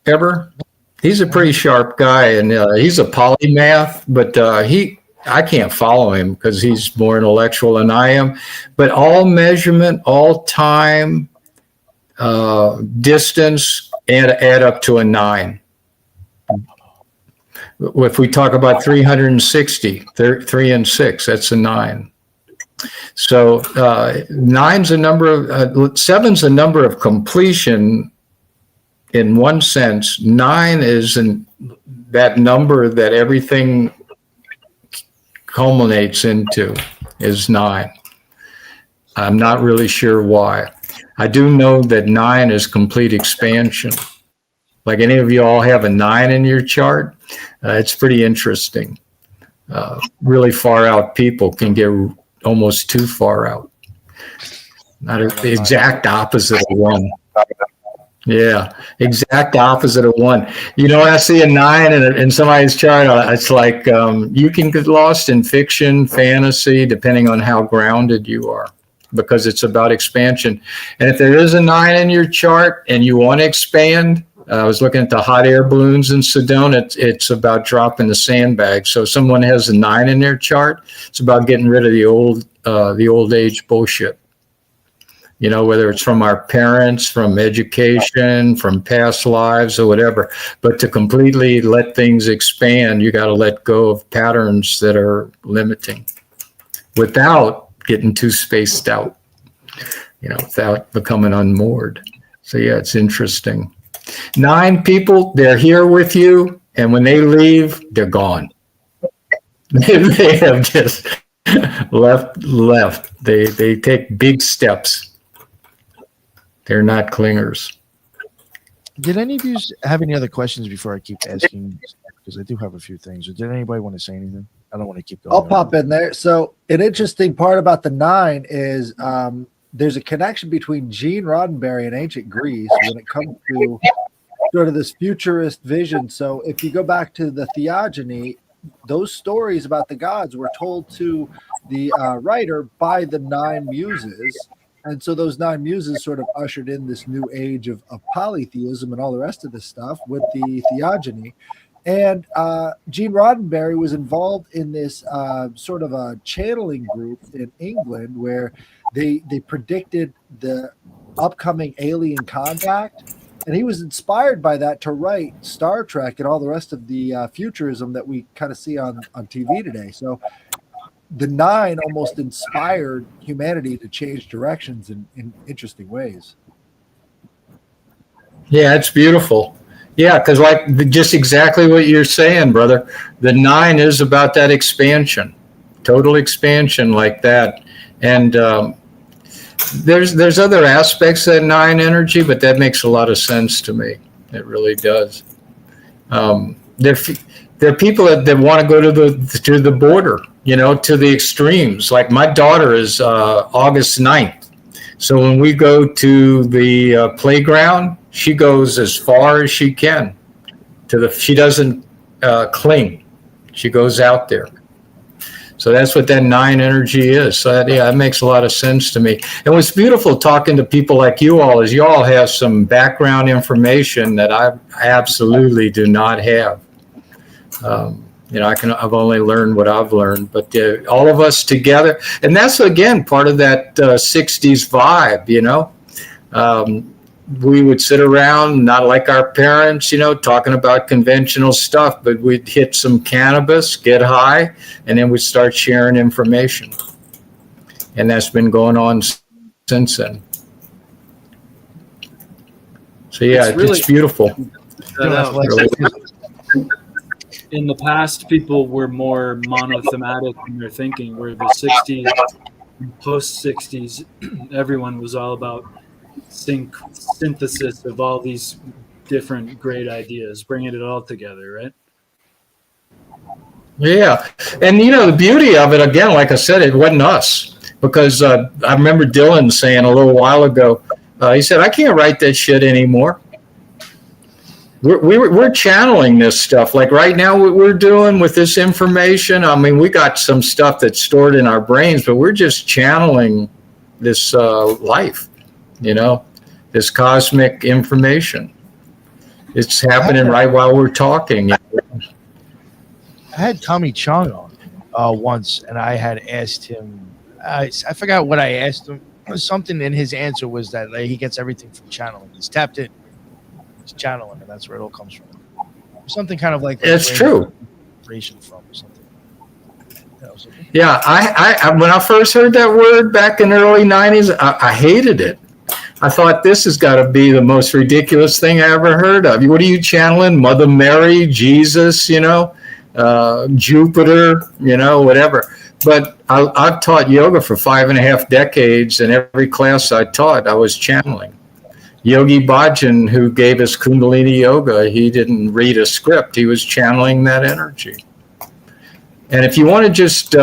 ever? He's a pretty sharp guy, and he's a polymath, but I can't follow him because he's more intellectual than I am. But all measurement, all time, distance, add up to a 9. If we talk about 360, 3 and 6, that's a 9. So 9's a number of 7's a number of completion. In one sense, 9 is that number that everything culminates into is 9. I'm not really sure why. I do know that 9 is complete expansion. Like any of you all have a 9 in your chart, it's pretty interesting. Really far out people can get almost too far out. Not the exact opposite of 1. Yeah, exact opposite of 1. When I see a 9 in somebody's chart, it's like you can get lost in fiction, fantasy, depending on how grounded you are, because it's about expansion. And if there is a 9 in your chart and you want to expand, I was looking at the hot air balloons in Sedona. It's about dropping the sandbag. So if someone has a 9 in their chart, it's about getting rid of the old age bullshit. Whether it's from our parents, from education, from past lives or whatever. But to completely let things expand, you got to let go of patterns that are limiting without getting too spaced out, without becoming unmoored. So yeah, it's interesting. 9 people, they're here with you, and when they leave, they're gone. They have just left. They take big steps. They're not clingers. Did any of you have any other questions before I keep asking? Because I do have a few things. Or did anybody want to say anything? I don't want to keep going. I'll pop in there. So an interesting part about the 9 is there's a connection between Gene Roddenberry and ancient Greece when it comes to sort of this futurist vision. So if you go back to the theogony, those stories about the gods were told to the writer by the 9 muses. And so those 9 muses sort of ushered in this new age of polytheism and all the rest of this stuff with the theogony. And Gene Roddenberry was involved in this sort of a channeling group in England where they predicted the upcoming alien contact. And he was inspired by that to write Star Trek and all the rest of the futurism that we kind of see on TV today. So the 9 almost inspired humanity to change directions in interesting ways. Yeah, it's beautiful. Yeah, because just exactly what you're saying, brother. The 9 is about that expansion, total expansion like that. And there's other aspects of that 9 energy, but that makes a lot of sense to me. It really does. There are people that want to go to the border, to the extremes. Like my daughter is August 9th. So when we go to the playground, she goes as far as she can. She doesn't cling. She goes out there. So that's what that 9 energy is. So that makes a lot of sense to me. And what's beautiful talking to people like you all is you all have some background information that I absolutely do not have. I've only learned what I've learned, but all of us together, and that's again part of that 60s vibe. We would sit around, not like our parents, talking about conventional stuff, but we'd hit some cannabis, get high, and then we'd start sharing information. And that's been going on since then. So yeah, it's beautiful. in the past, people were more monothematic in their thinking, where the 60s, post 60s, everyone was all about synthesis of all these different great ideas, bringing it all together, right? Yeah. And, the beauty of it, again, like I said, it wasn't us. Because I remember Dylan saying a little while ago, he said, I can't write that shit anymore. We're channeling this stuff. Like right now, what we're doing with this information, I mean, we got some stuff that's stored in our brains, but we're just channeling this life, this cosmic information. It's happening right while we're talking. I had Tommy Chong on once, and I had asked him, I forgot what I asked him. Something in his answer was that he gets everything from channeling. He's tapped in. He's channeling, and that's where it all comes from. Something kind of like it's true. From or something. Yeah, I when I first heard that word back in the early '90s, I hated it. I thought this has got to be the most ridiculous thing I ever heard of. What are you channeling? Mother Mary, Jesus, Jupiter, whatever. But I've taught yoga for 5.5 decades, and every class I taught, I was channeling. Yogi Bhajan, who gave us Kundalini Yoga, he didn't read a script. He was channeling that energy. And if you want to just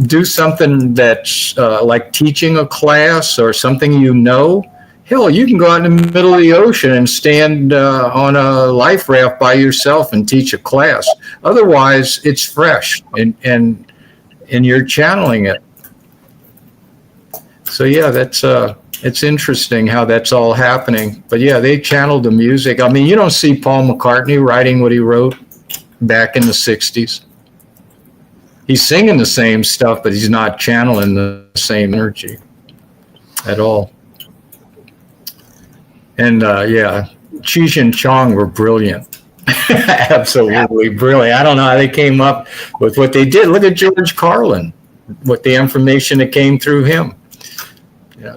do something that's like teaching a class or something hell, you can go out in the middle of the ocean and stand on a life raft by yourself and teach a class. Otherwise, it's fresh and you're channeling it. So yeah, that's it's interesting how that's all happening. But yeah, they channeled the music. I mean, you don't see Paul McCartney writing what he wrote back in the 60s. He's singing the same stuff, but he's not channeling the same energy at all. And yeah, Cheech and Chong were brilliant. Absolutely brilliant. I don't know how they came up with what they did. Look at George Carlin, what the information that came through him.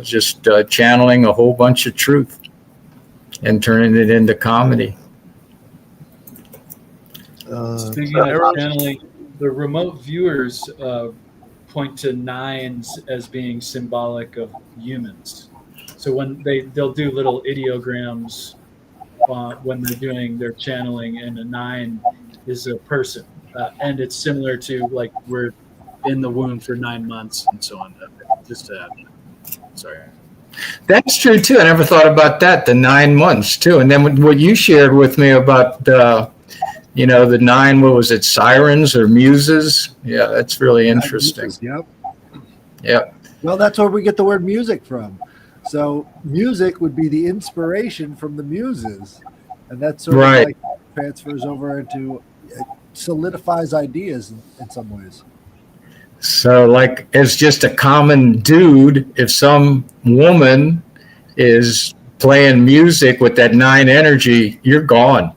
Just channeling a whole bunch of truth and turning it into comedy. Speaking of channeling, the remote viewers point to nines as being symbolic of humans. So when they'll do little ideograms when they're doing their channeling, and a 9 is a person, and it's similar to like we're in the womb for 9 months and so on. Just to add. Sorry. That's true too. I never thought about that. The 9 months too, and then what you shared with me about the 9, what was it, sirens or muses? Yeah, that's really interesting. Yep. Yep. Well, that's where we get the word music from. So music would be the inspiration from the muses, and that's sort of like transfers over into solidifies ideas in some ways. So, like, as just a common dude, if some woman is playing music with that 9 energy, you're gone.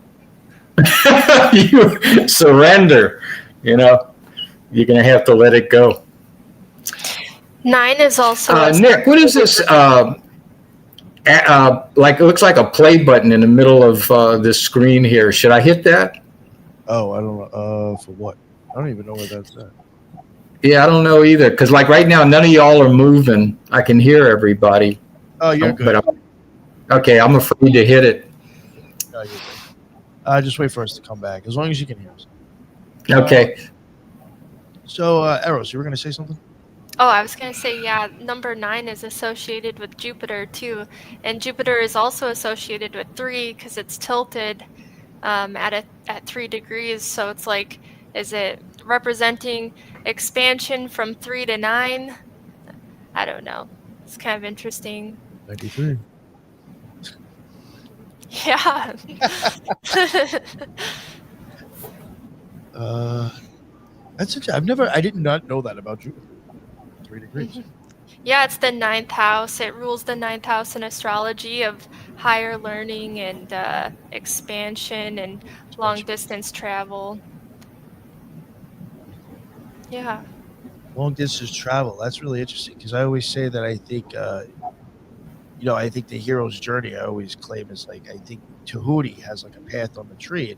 You surrender. You're going to have to let it go. 9 is also Nick, what is this? Like, it looks like a play button in the middle of this screen here. Should I hit that? Oh, I don't know. For what? I don't even know what that's at. Yeah, I don't know either. Because like right now, none of y'all are moving. I can hear everybody. Oh, you're good. Okay, I'm afraid to hit it. No, you're good. Just wait for us to come back. As long as you can hear us. Okay. So, Eros, you were going to say something? Oh, I was going to say, yeah, number 9 is associated with Jupiter, too. And Jupiter is also associated with 3 because it's tilted at 3 degrees. So it's like, is it representing expansion from 3 to 9? I don't know. It's kind of interesting. 93. Yeah. That's interesting. I did not know that about Jupiter. 3 degrees. Yeah, it's the 9th house. It rules the 9th house in astrology of higher learning and expansion and long distance travel. Yeah. Long distance travel. That's really interesting because I always say that I think, I think the hero's journey I always claim is like, I think Tahuti has like a path on the tree.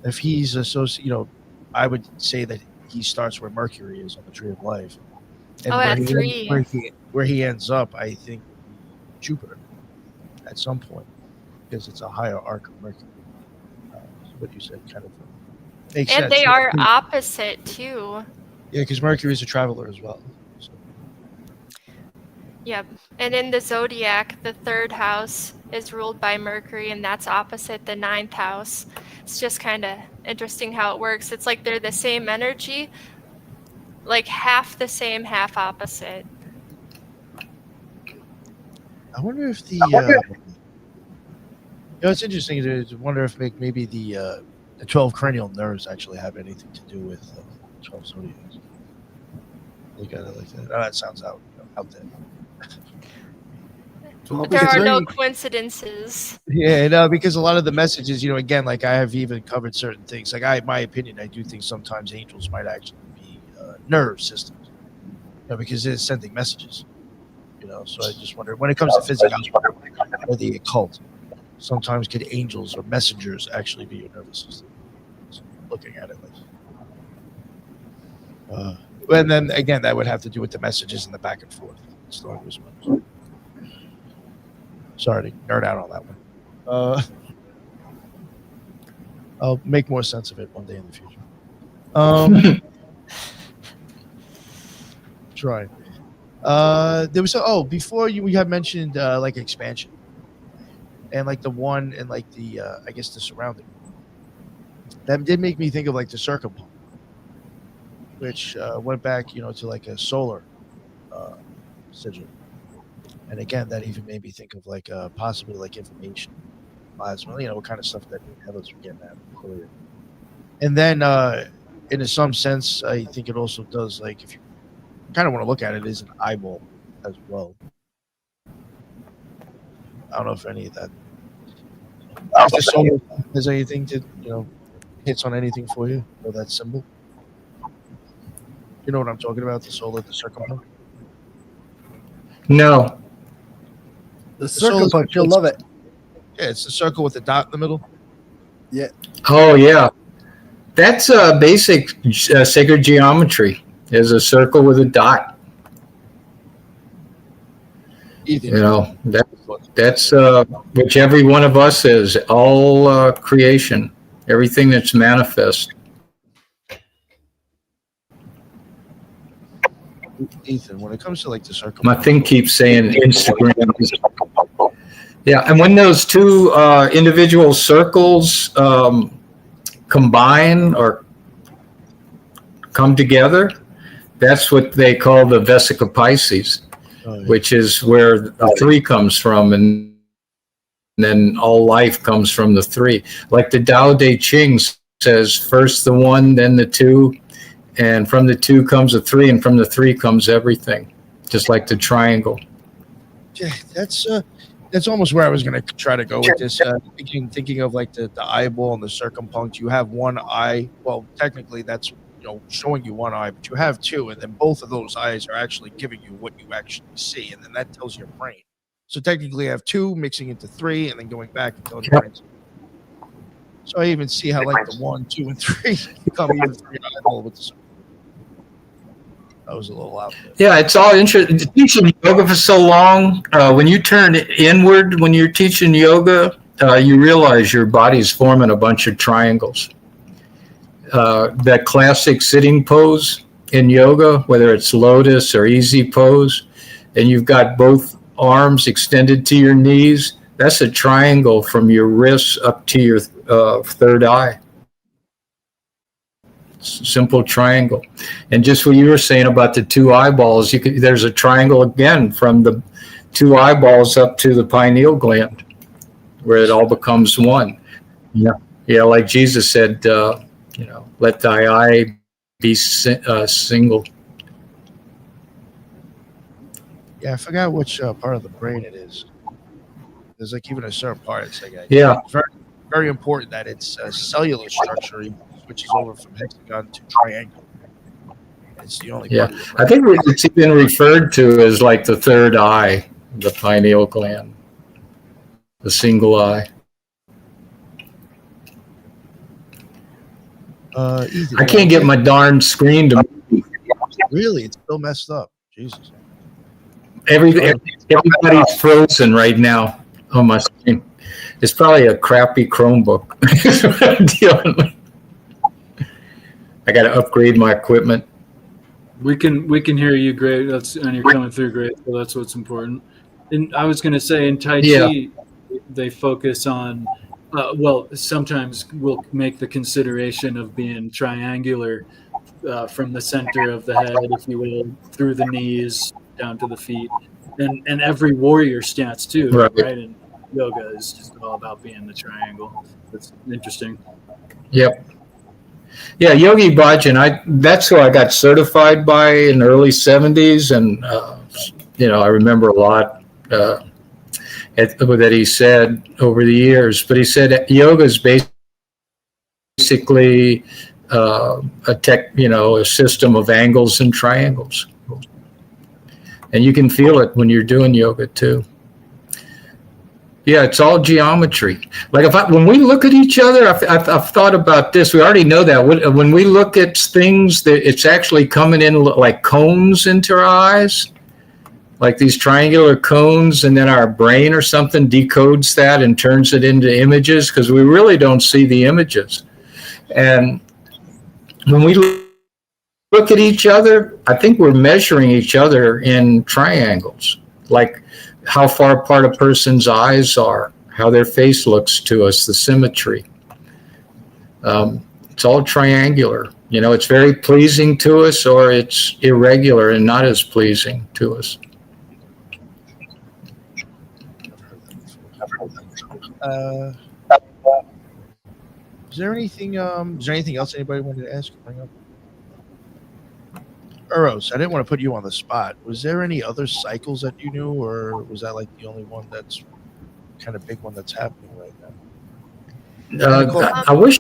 if he's associated, I would say that he starts where Mercury is on the Tree of Life, and at 3. where he ends up, I think, Jupiter at some point, because it's a higher arc of Mercury. What you said kind of makes sense. And they are opposite too. Yeah, because Mercury is a traveler as well. So. Yep. And in the zodiac, the 3rd house is ruled by Mercury, and that's opposite the 9th house. It's just kind of interesting how it works. It's like they're the same energy, like half the same, half opposite. I wonder if it's interesting to wonder if maybe the 12 cranial nerves actually have anything to do with 12 zodiacs. Look at it like that. Oh, that sounds out there. There are no coincidences. Yeah, no, because a lot of the messages, again, like I have even covered certain things. Like my opinion, I do think sometimes angels might actually be nerve systems, because they're sending messages. So I just wonder when it comes to physiology or the occult, sometimes could angels or messengers actually be your nervous system? So looking at it like, and then again, that would have to do with the messages and the back and forth. Sorry to nerd out on that one. I'll make more sense of it one day in the future. Try. There was before we had mentioned like expansion and like the one and like the I guess the surrounding. That did make me think of like the circumpunct, which went back to like a solar sigil. And again, that even made me think of like possibly like information plasma, what kind of stuff that Heather's were getting at earlier. And then in some sense, I think it also does, like, if you kind of want to look at it, is an eyeball as well. I don't know if any of that has anything to, hits on anything for you, or that symbol. You know what I'm talking about? The solar, the circumpunct? No. The circumpunct, you'll love it. Yeah, it's the circle with the dot in the middle. Yeah. Oh, yeah. That's basic sacred geometry. Is a circle with a dot. That's which every one of us is. All creation, everything that's manifest. Ethan, when it comes to like the circle, my thing keeps saying Instagram. Yeah, and when those two individual circles combine or come together, that's what they call the Vesica Pisces, which is where the 3 comes from, and then all life comes from the 3. Like the Tao Te Ching says, first the 1, then the 2, and from the 2 comes the 3, and from the 3 comes everything, just like the triangle. Yeah, that's almost where I was going to try to go with this. Thinking of like the eyeball and the circumpunct, you have one eye. Well, technically that's showing you one eye, but you have 2, and then both of those eyes are actually giving you what you actually see, and then that tells your brain. So technically, you have 2 mixing into 3, and then going back and telling your brain. So I even see how like the 1, 2, and 3 become even 3 eyeball with the. That was a little out there. Yeah, it's all interesting. Teaching yoga for so long, when you turn inward, when you're teaching yoga, you realize your body's forming a bunch of triangles. That classic sitting pose in yoga, whether it's lotus or easy pose, and you've got both arms extended to your knees, that's a triangle from your wrists up to your third eye. Simple triangle. And just what you were saying about the 2 eyeballs, there's a triangle again from the 2 eyeballs up to the pineal gland, where it all becomes one. Yeah, like Jesus said, let thy eye be single. Yeah, I forgot which part of the brain it is. There's like even a certain part. It's like it's very, very important that it's a cellular structure switches over from hexagon to triangle. It's the only. Yeah, I think it's even referred to as like the third eye, the pineal gland, the single eye. Ethan, I can't get my darn screen to Really, it's still messed up. Jesus. everybody's frozen right now on my screen. It's probably a crappy Chromebook. That's what I'm dealing with. I got to upgrade my equipment. We can hear you great. And you're coming through great. So that's what's important. And I was going to say in Tai Chi, they focus on. Sometimes we'll make the consideration of being triangular from the center of the head, if you will, through the knees down to the feet, and every warrior stance too, right? And yoga is just all about being the triangle. That's interesting. Yep. Yeah, Yogi Bhajan. That's who I got certified by in the early '70s, and I remember a lot that he said over the years. But he said yoga is basically a system of angles and triangles, and you can feel it when you're doing yoga too. Yeah, it's all geometry. Like when we look at each other, I've thought about this. We already know that when we look at things, it's actually coming in like cones into our eyes, like these triangular cones, and then our brain or something decodes that and turns it into images because we really don't see the images. And when we look at each other, I think we're measuring each other in triangles, like how far apart a person's eyes are, how their face looks to us, the symmetry. It's all triangular. It's very pleasing to us, or it's irregular and not as pleasing to us. Is there anything else anybody wanted to ask or bring up? Eros, I didn't want to put you on the spot. Was there any other cycles that you knew, or was that like the only one that's kind of big one that's happening right now? I wish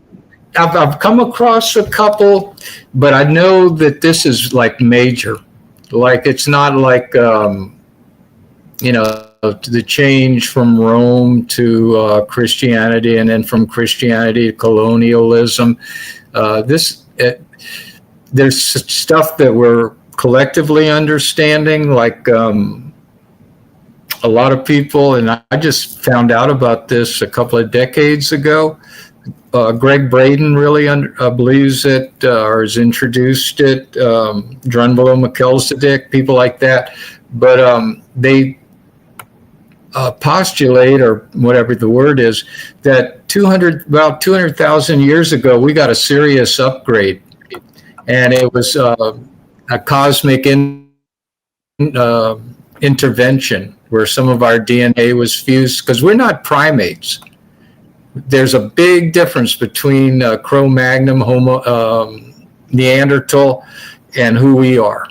I've come across a couple, but I know that this is like major. Like it's not like the change from Rome to Christianity, and then from Christianity to colonialism. There's stuff that we're collectively understanding, like a lot of people, and I just found out about this a couple of decades ago. Greg Braden really believes it, or has introduced it, Drunvalo McKelzadek, people like that. But they postulate, or whatever the word is, that about 200,000 years ago, we got a serious upgrade. And it was a cosmic intervention where some of our DNA was fused, because we're not primates. There's a big difference between Cro-Magnon, Neanderthal, and who we are.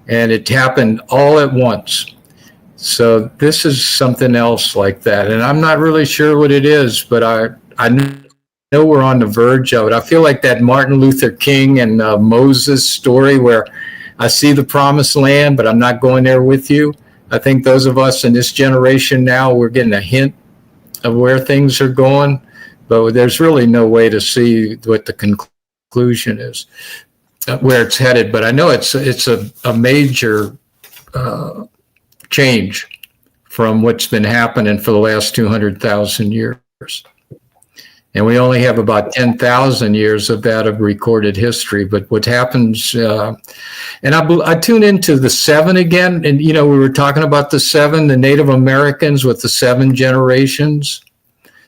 And it happened all at once. So this is something else like that. And I'm not really sure what it is, but I know we're on the verge of it. I feel like that Martin Luther King and Moses story where I see the promised land, but I'm not going there with you. I think those of us in this generation now, we're getting a hint of where things are going, but there's really no way to see what the conclusion is, where it's headed. But I know it's a major change from what's been happening for the last 200,000 years. And we only have about 10,000 years of that of recorded history. But what happens, and I tune into the 7 again. And, we were talking about the 7, the Native Americans with the 7 generations.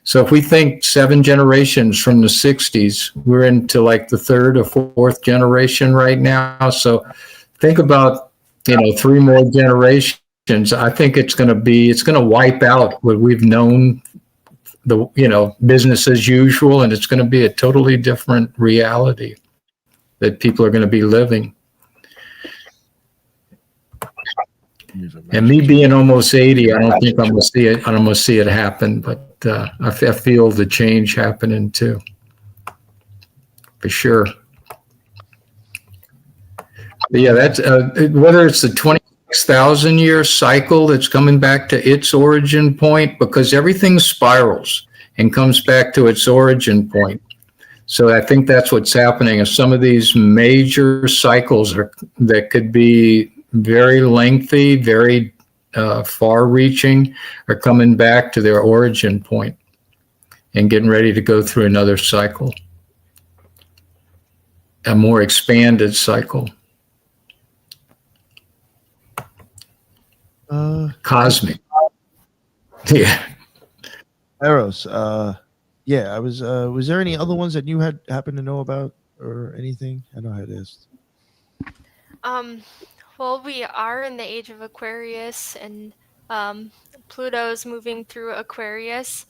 So if we think 7 generations from the 60s, we're into like the 3rd or 4th generation right now. So think about, 3 more generations. I think it's going to wipe out what we've known, business as usual, and it's going to be a totally different reality that people are going to be living. And me being almost 80, I don't think I'm going to see it. I'm going to see it happen, but I feel the change happening too, for sure. But yeah, that's whether it's the 26,000 year cycle that's coming back to its origin point, because everything spirals and comes back to its origin point. So I think that's what's happening is some of these major cycles that could be very lengthy, very far-reaching, are coming back to their origin point and getting ready to go through another cycle, a more expanded cycle. Cosmic. Yeah. Eros, yeah, I was there any other ones that you had happened to know about or anything? I know I had asked. Well, we are in the age of Aquarius, and Pluto's moving through Aquarius,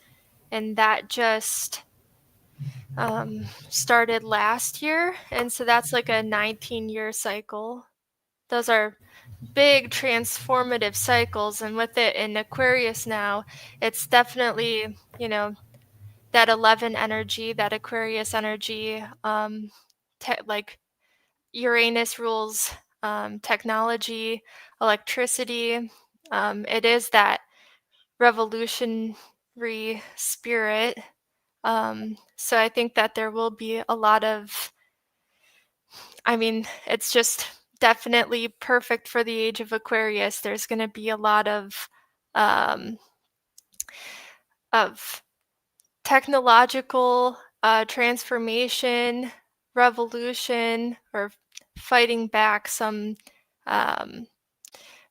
and that just started last year, and so that's like a 19-year cycle. Those are big transformative cycles, and with it in Aquarius now, it's definitely, that 11 energy, that Aquarius energy, like Uranus rules technology, electricity. It is that revolutionary spirit. So I think that there will be a lot of, it's just definitely perfect for the age of Aquarius. There's going to be a lot of technological transformation, revolution, or fighting back some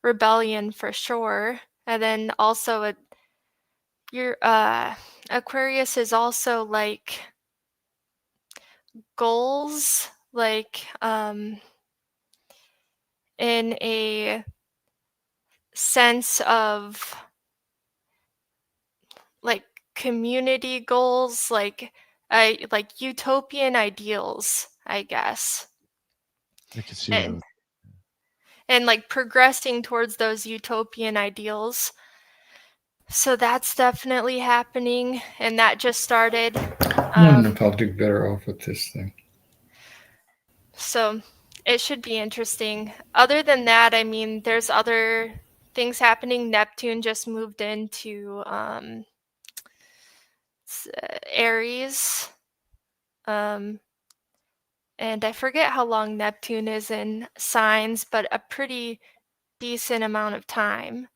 rebellion for sure. And then also your Aquarius is also like goals, like in a sense of like community goals, like utopian ideals, I guess. I can see that. And like progressing towards those utopian ideals. So that's definitely happening, and that just started. I wonder if I'll do better off with this thing. So it should be interesting. Other than that, there's other things happening. Neptune just moved into Aries. And I forget how long Neptune is in signs, but a pretty decent amount of time.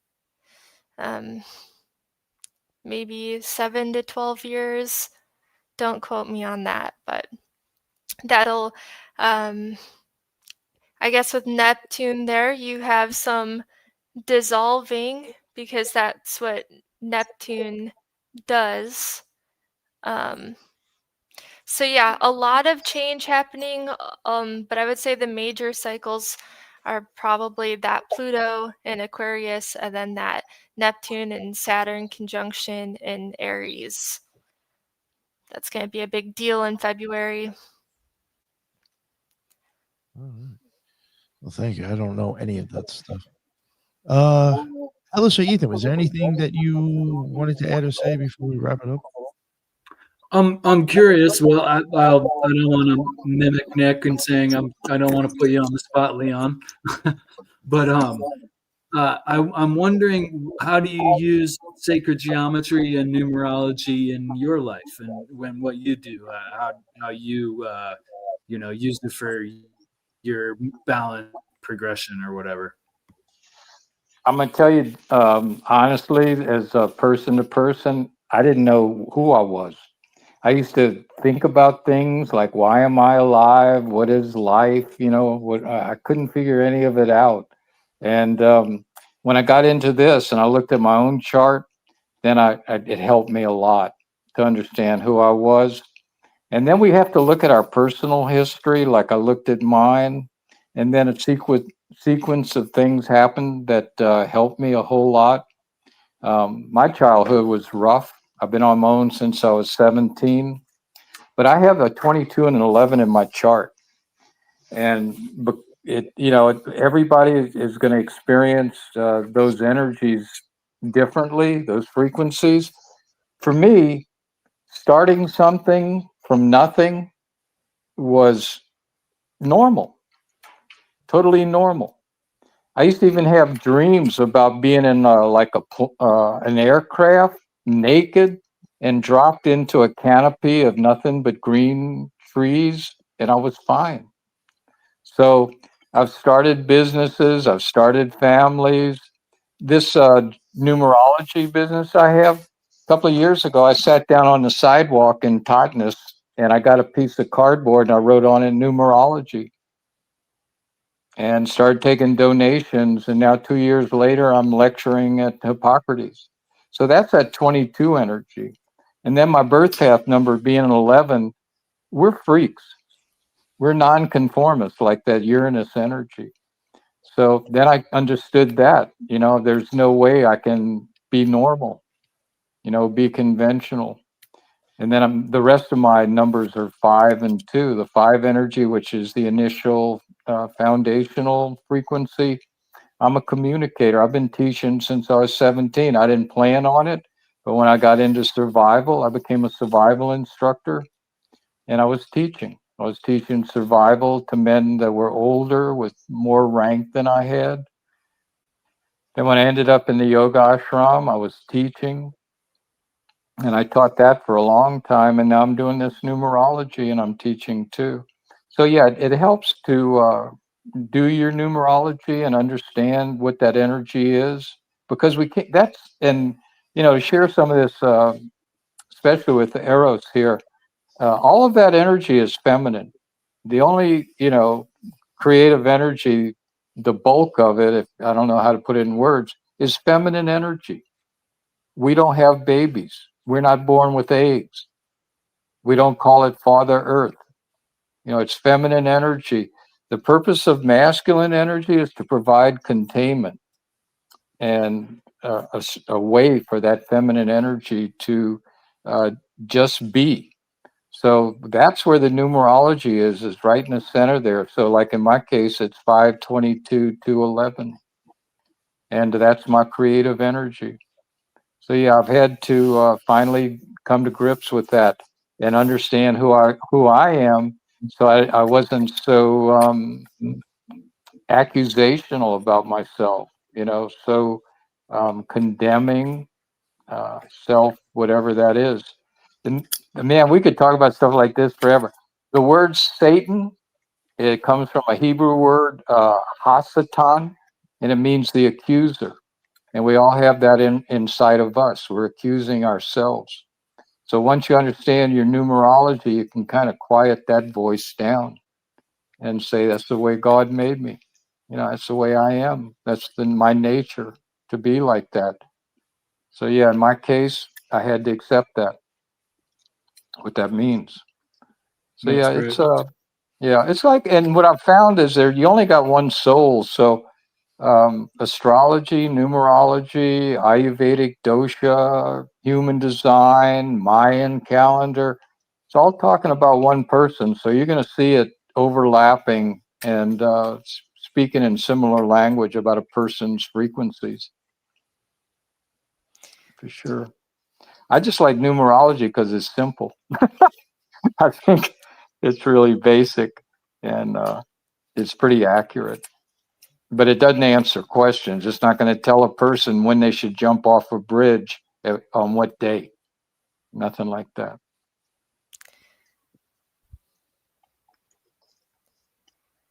Maybe 7 to 12 years. Don't quote me on that, but that'll, I guess with Neptune there, you have some dissolving because that's what Neptune does. So yeah, a lot of change happening, but I would say the major cycles are probably that Pluto in Aquarius and then that Neptune and Saturn conjunction in Aries. That's going to be a big deal in February. All right. Well, thank you. I don't know any of that stuff. Alice or Ethan, was there anything that you wanted to add or say before we wrap it up? I'm curious. Well, I don't want to mimic Nick and saying I don't want to put you on the spot, Leon. But I'm wondering, how do you use sacred geometry and numerology in your life, and what you do, how you use it for your balance progression or whatever. I'm gonna tell you honestly, as a person to person, I didn't know who I was. I used to think about things like, why am I alive? What is life? I couldn't figure any of it out. And when I got into this and I looked at my own chart, then it helped me a lot to understand who I was. And then we have to look at our personal history, like I looked at mine, and then a sequence of things happened that helped me a whole lot. My childhood was rough. I've been on my own since I was 17, but I have a 22 and an 11 in my chart. And everybody is going to experience those energies differently, those frequencies. For me, starting something from nothing was normal, totally normal. I used to even have dreams about being in an aircraft, naked, and dropped into a canopy of nothing but green trees, and I was fine. So I've started businesses, I've started families. This numerology business I have, a couple of years ago, I sat down on the sidewalk in Totnes and I got a piece of cardboard and I wrote on it numerology and started taking donations. And now 2 years later, I'm lecturing at Hippocrates. So that's that 22 energy. And then my birth path number being an 11, we're freaks. We're nonconformists, like that Uranus energy. So then I understood that, there's no way I can be normal, be conventional. And then the rest of my numbers are 5 and 2. The 5 energy, which is the initial foundational frequency. I'm a communicator. I've been teaching since I was 17. I didn't plan on it, but when I got into survival, I became a survival instructor, and I was teaching. I was teaching survival to men that were older with more rank than I had. Then when I ended up in the yoga ashram, I was teaching. And I taught that for a long time, and now I'm doing this numerology, and I'm teaching too. So yeah, it helps to do your numerology and understand what that energy is, because we can't. To share some of this, especially with the Eros here. All of that energy is feminine. The only creative energy, the bulk of it, if I don't know how to put it in words, is feminine energy. We don't have babies. We're not born with eggs. We don't call it Father Earth. It's feminine energy. The purpose of masculine energy is to provide containment and a way for that feminine energy to just be. So that's where the numerology is right in the center there. So like in my case, it's 522 to 11. And that's my creative energy. So yeah, I've had to finally come to grips with that and understand who I am. So I wasn't so accusational about myself, so condemning self, whatever that is. And man, we could talk about stuff like this forever. The word Satan, it comes from a Hebrew word, Hasatan, and it means the accuser. And we all have that inside of us. We're accusing ourselves. So once you understand your numerology, you can kind of quiet that voice down and say, that's the way God made me. That's the way I am. That's my nature to be like that. So yeah, in my case, I had to accept that, what that means. So That's yeah, great. it's like, and what I've found is you only got one soul. So astrology, numerology, Ayurvedic dosha, human design, Mayan calendar. It's all talking about one person. So you're going to see it overlapping and speaking in similar language about a person's frequencies. For sure. I just like numerology because it's simple. I think it's really basic and it's pretty accurate. But it doesn't answer questions. It's not going to tell a person when they should jump off a bridge on what day. Nothing like that.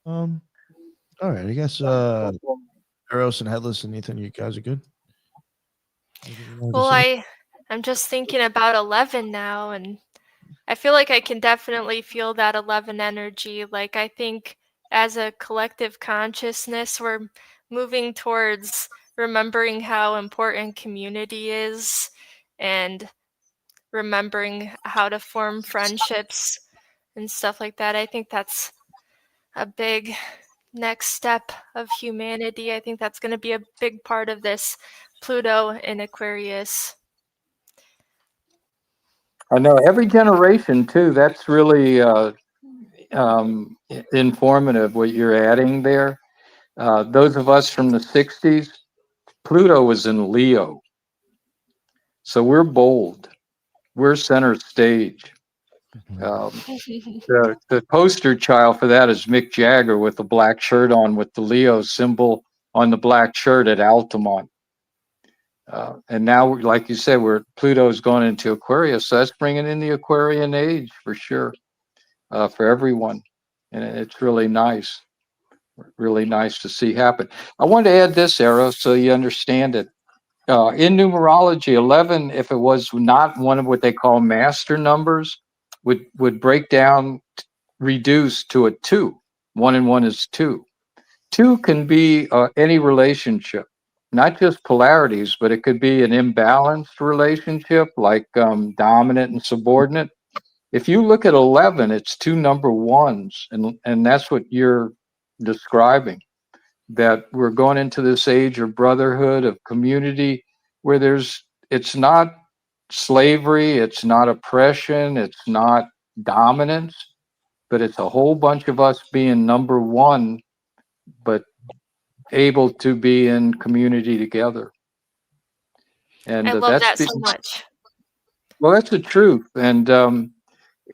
All right. I guess Eros and Headless and Ethan, you guys are good. Well, I'm just thinking about 11 now, and I feel like I can definitely feel that 11 energy. Like, I think as a collective consciousness, we're moving towards remembering how important community is and remembering how to form friendships and stuff like that. I think that's a big next step of humanity. I think that's going to be a big part of this Pluto in Aquarius. I know every generation too. That's really informative what you're adding there. Those of us from the 60s, Pluto was in Leo. So we're bold. We're center stage. The poster child for that is Mick Jagger with the black shirt on with the Leo symbol on the black shirt at Altamont. And now, like you said, Pluto's going into Aquarius. So that's bringing in the Aquarian age for sure. for everyone. And it's really nice to see happen. I wanted to add this, Arrow, so you understand it. In numerology, 11, if it was not one of what they call master numbers, would break down, reduce to a 2. 1 and 1 is 2. 2 can be any relationship, not just polarities, but it could be an imbalanced relationship like dominant and subordinate. If you look at 11, it's 2 number ones, and that's what you're describing, that we're going into this age of brotherhood, of community, where it's not slavery, it's not oppression, it's not dominance, but it's a whole bunch of us being number one, but able to be in community together. And I love that so much. Well, that's the truth. And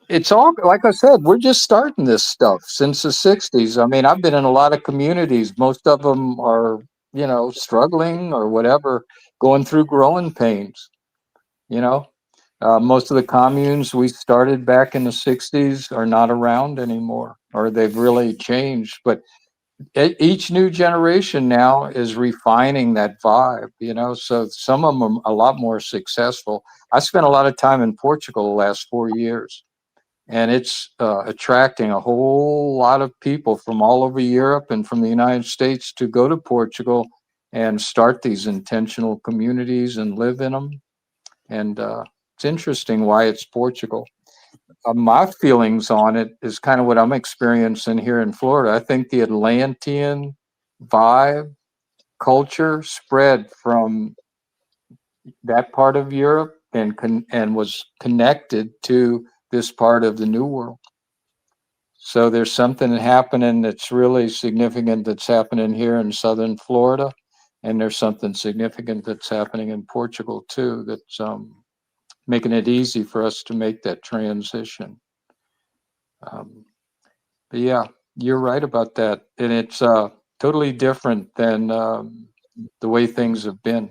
it's all, like I said, we're just starting this stuff since the 60s. I mean, I've been in a lot of communities. Most of them are, struggling or whatever, going through growing pains, Most of the communes we started back in the 60s are not around anymore, or they've really changed. But each new generation now is refining that vibe, so some of them are a lot more successful. I spent a lot of time in Portugal the last 4 years, and it's attracting a whole lot of people from all over Europe and from the United States to go to Portugal and start these intentional communities and live in them. And it's interesting why it's Portugal. My feelings on it is kind of what I'm experiencing here in Florida. I think the Atlantean vibe, culture spread from that part of Europe and was connected to this part of the New World. So there's something happening that's really significant that's happening here in southern Florida, and there's something significant that's happening in Portugal too, that's making it easy for us to make that transition. But yeah, you're right about that, and it's totally different than the way things have been.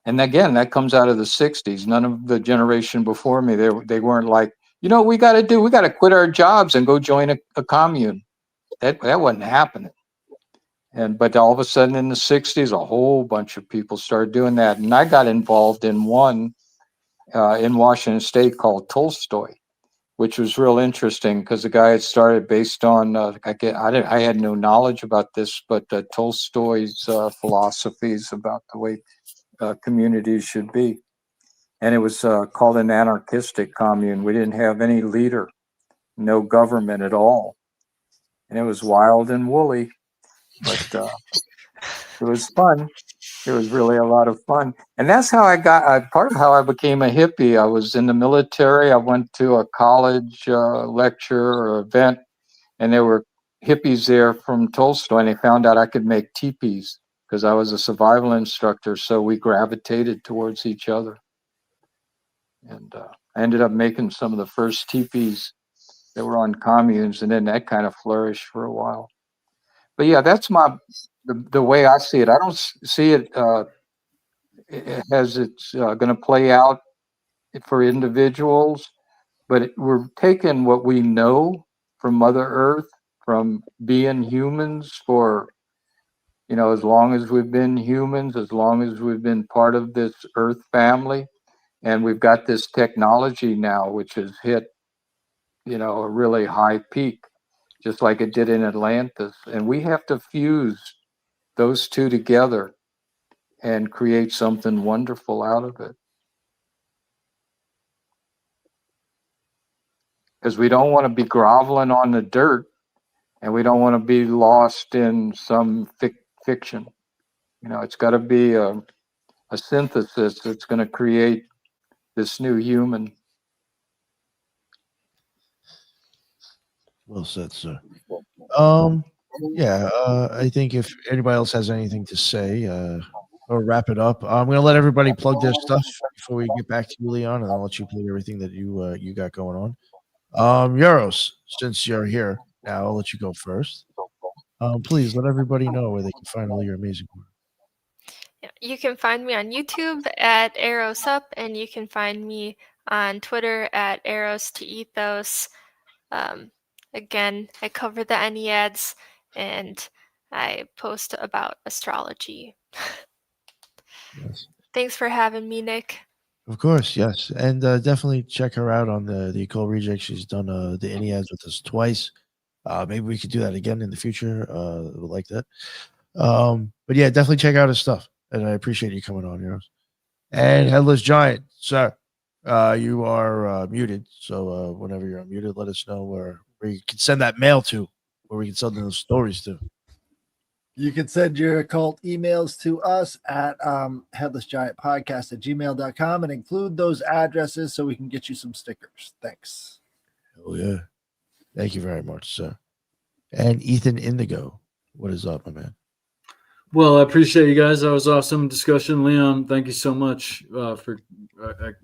And again, that comes out of the 60s. None of the generation before me, they weren't like, what we got to do? We got to quit our jobs and go join a commune. That wasn't happening. But all of a sudden in the 60s, a whole bunch of people started doing that. And I got involved in one in Washington State called Tolstoy, which was real interesting because the guy had started based on, I had no knowledge about this, but Tolstoy's philosophies about the way communities should be. And it was called an anarchistic commune. We didn't have any leader, no government at all. And it was wild and woolly, but it was fun. It was really a lot of fun. And that's how part of how I became a hippie. I was in the military. I went to a college lecture or event, and there were hippies there from Tolstoy, and they found out I could make teepees because I was a survival instructor. So we gravitated towards each other. And I ended up making some of the first teepees that were on communes, and then that kind of flourished for a while. But yeah, that's the way I see it. I don't see it as it's going to play out for individuals, but we're taking what we know from Mother Earth, from being humans for, as long as we've been humans, as long as we've been part of this Earth family. And we've got this technology now, which has hit, a really high peak, just like it did in Atlantis. And we have to fuse those two together and create something wonderful out of it. Because we don't want to be groveling on the dirt, and we don't want to be lost in some fiction. It's got to be a synthesis that's going to create this new human. Well said, sir. I think if anybody else has anything to say, or wrap it up, I'm going to let everybody plug their stuff before we get back to you, Leon, and I'll let you plug everything that you got going on. Euros, since you're here now, I'll let you go first. Please let everybody know where they can find all your amazing work. You can find me on YouTube at ArrowsUp, and you can find me on Twitter at Arrows to Ethos. Again, I cover the Enneads and I post about astrology. Yes. Thanks for having me, Nick. Of course, yes, and definitely check her out on the Occult Reject. She's done the Enneads with us twice. Maybe we could do that again in the future. Like that. But yeah, definitely check out his stuff, and I appreciate you coming on, Heroes. And Headless Giant, sir, you are muted. So whenever you're unmuted, let us know where you can send that mail to, where we can send those stories to. You can send your occult emails to us at headlessgiantpodcast@gmail.com and include those addresses so we can get you some stickers. Thanks. Oh yeah, thank you very much, sir. And Ethan Indigo, what is up, my man? Well, I appreciate you guys. That was awesome discussion. Leon, thank you so much for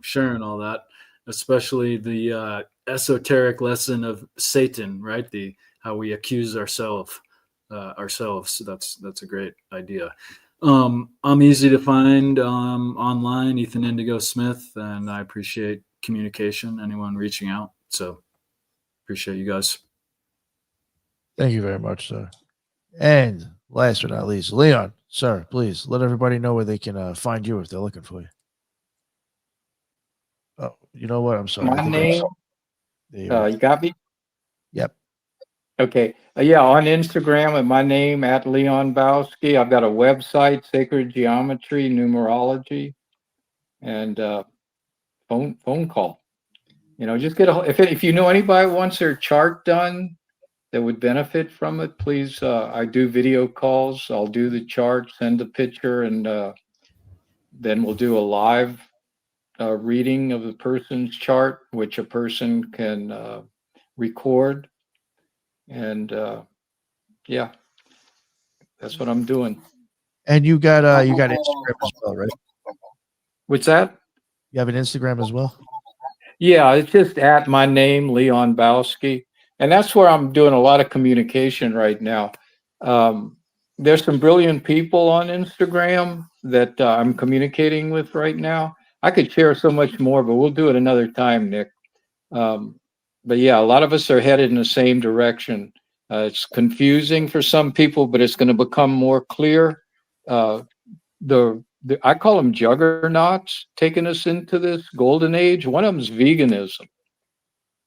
sharing all that, especially the esoteric lesson of Satan, right? The how we accuse ourselves. That's a great idea. I'm easy to find online, Ethan Indigo Smith, and I appreciate communication, anyone reaching out. So appreciate you guys. Thank you very much, sir. And last but not least, Leon, sir, please let everybody know where they can find you if they're looking for you. Oh, you know what? I'm sorry. My name, you got me? Yep. Okay. Yeah, on Instagram at my name at Leon Bowsky. I've got a website, Sacred Geometry, Numerology, and phone call. Just get if you know anybody wants their chart done that would benefit from it, please. I do video calls. I'll do the chart, send a picture, and then we'll do a live reading of the person's chart, which a person can record. And yeah, that's what I'm doing. And you got Instagram as well, right? What's that? You have an Instagram as well? Yeah, it's just at my name, Leon Bowsky. And that's where I'm doing a lot of communication right now. There's some brilliant people on Instagram that I'm communicating with right now. I could share so much more, but we'll do it another time, Nick. But yeah, a lot of us are headed in the same direction. It's confusing for some people, but it's going to become more clear. I call them juggernauts taking us into this golden age. One of them is veganism.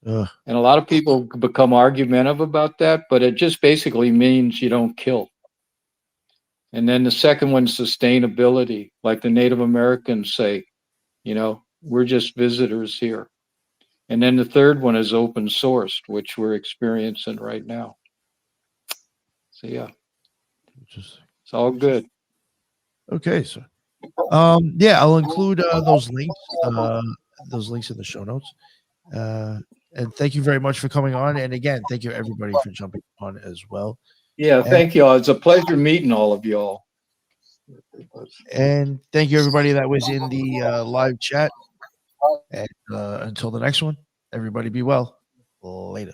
Ugh. And a lot of people become argumentative about that, but it just basically means you don't kill. And then the second one's sustainability, like the Native Americans say, we're just visitors here. And then the third one is open sourced, which we're experiencing right now. So yeah, it's all good. Okay, sir. Yeah, I'll include those links in the show notes. And thank you very much for coming on. And again, thank you everybody for jumping on as well. Yeah, thank y'all. It's a pleasure meeting all of y'all. And thank you everybody that was in the live chat. And until the next one, everybody be well. Later.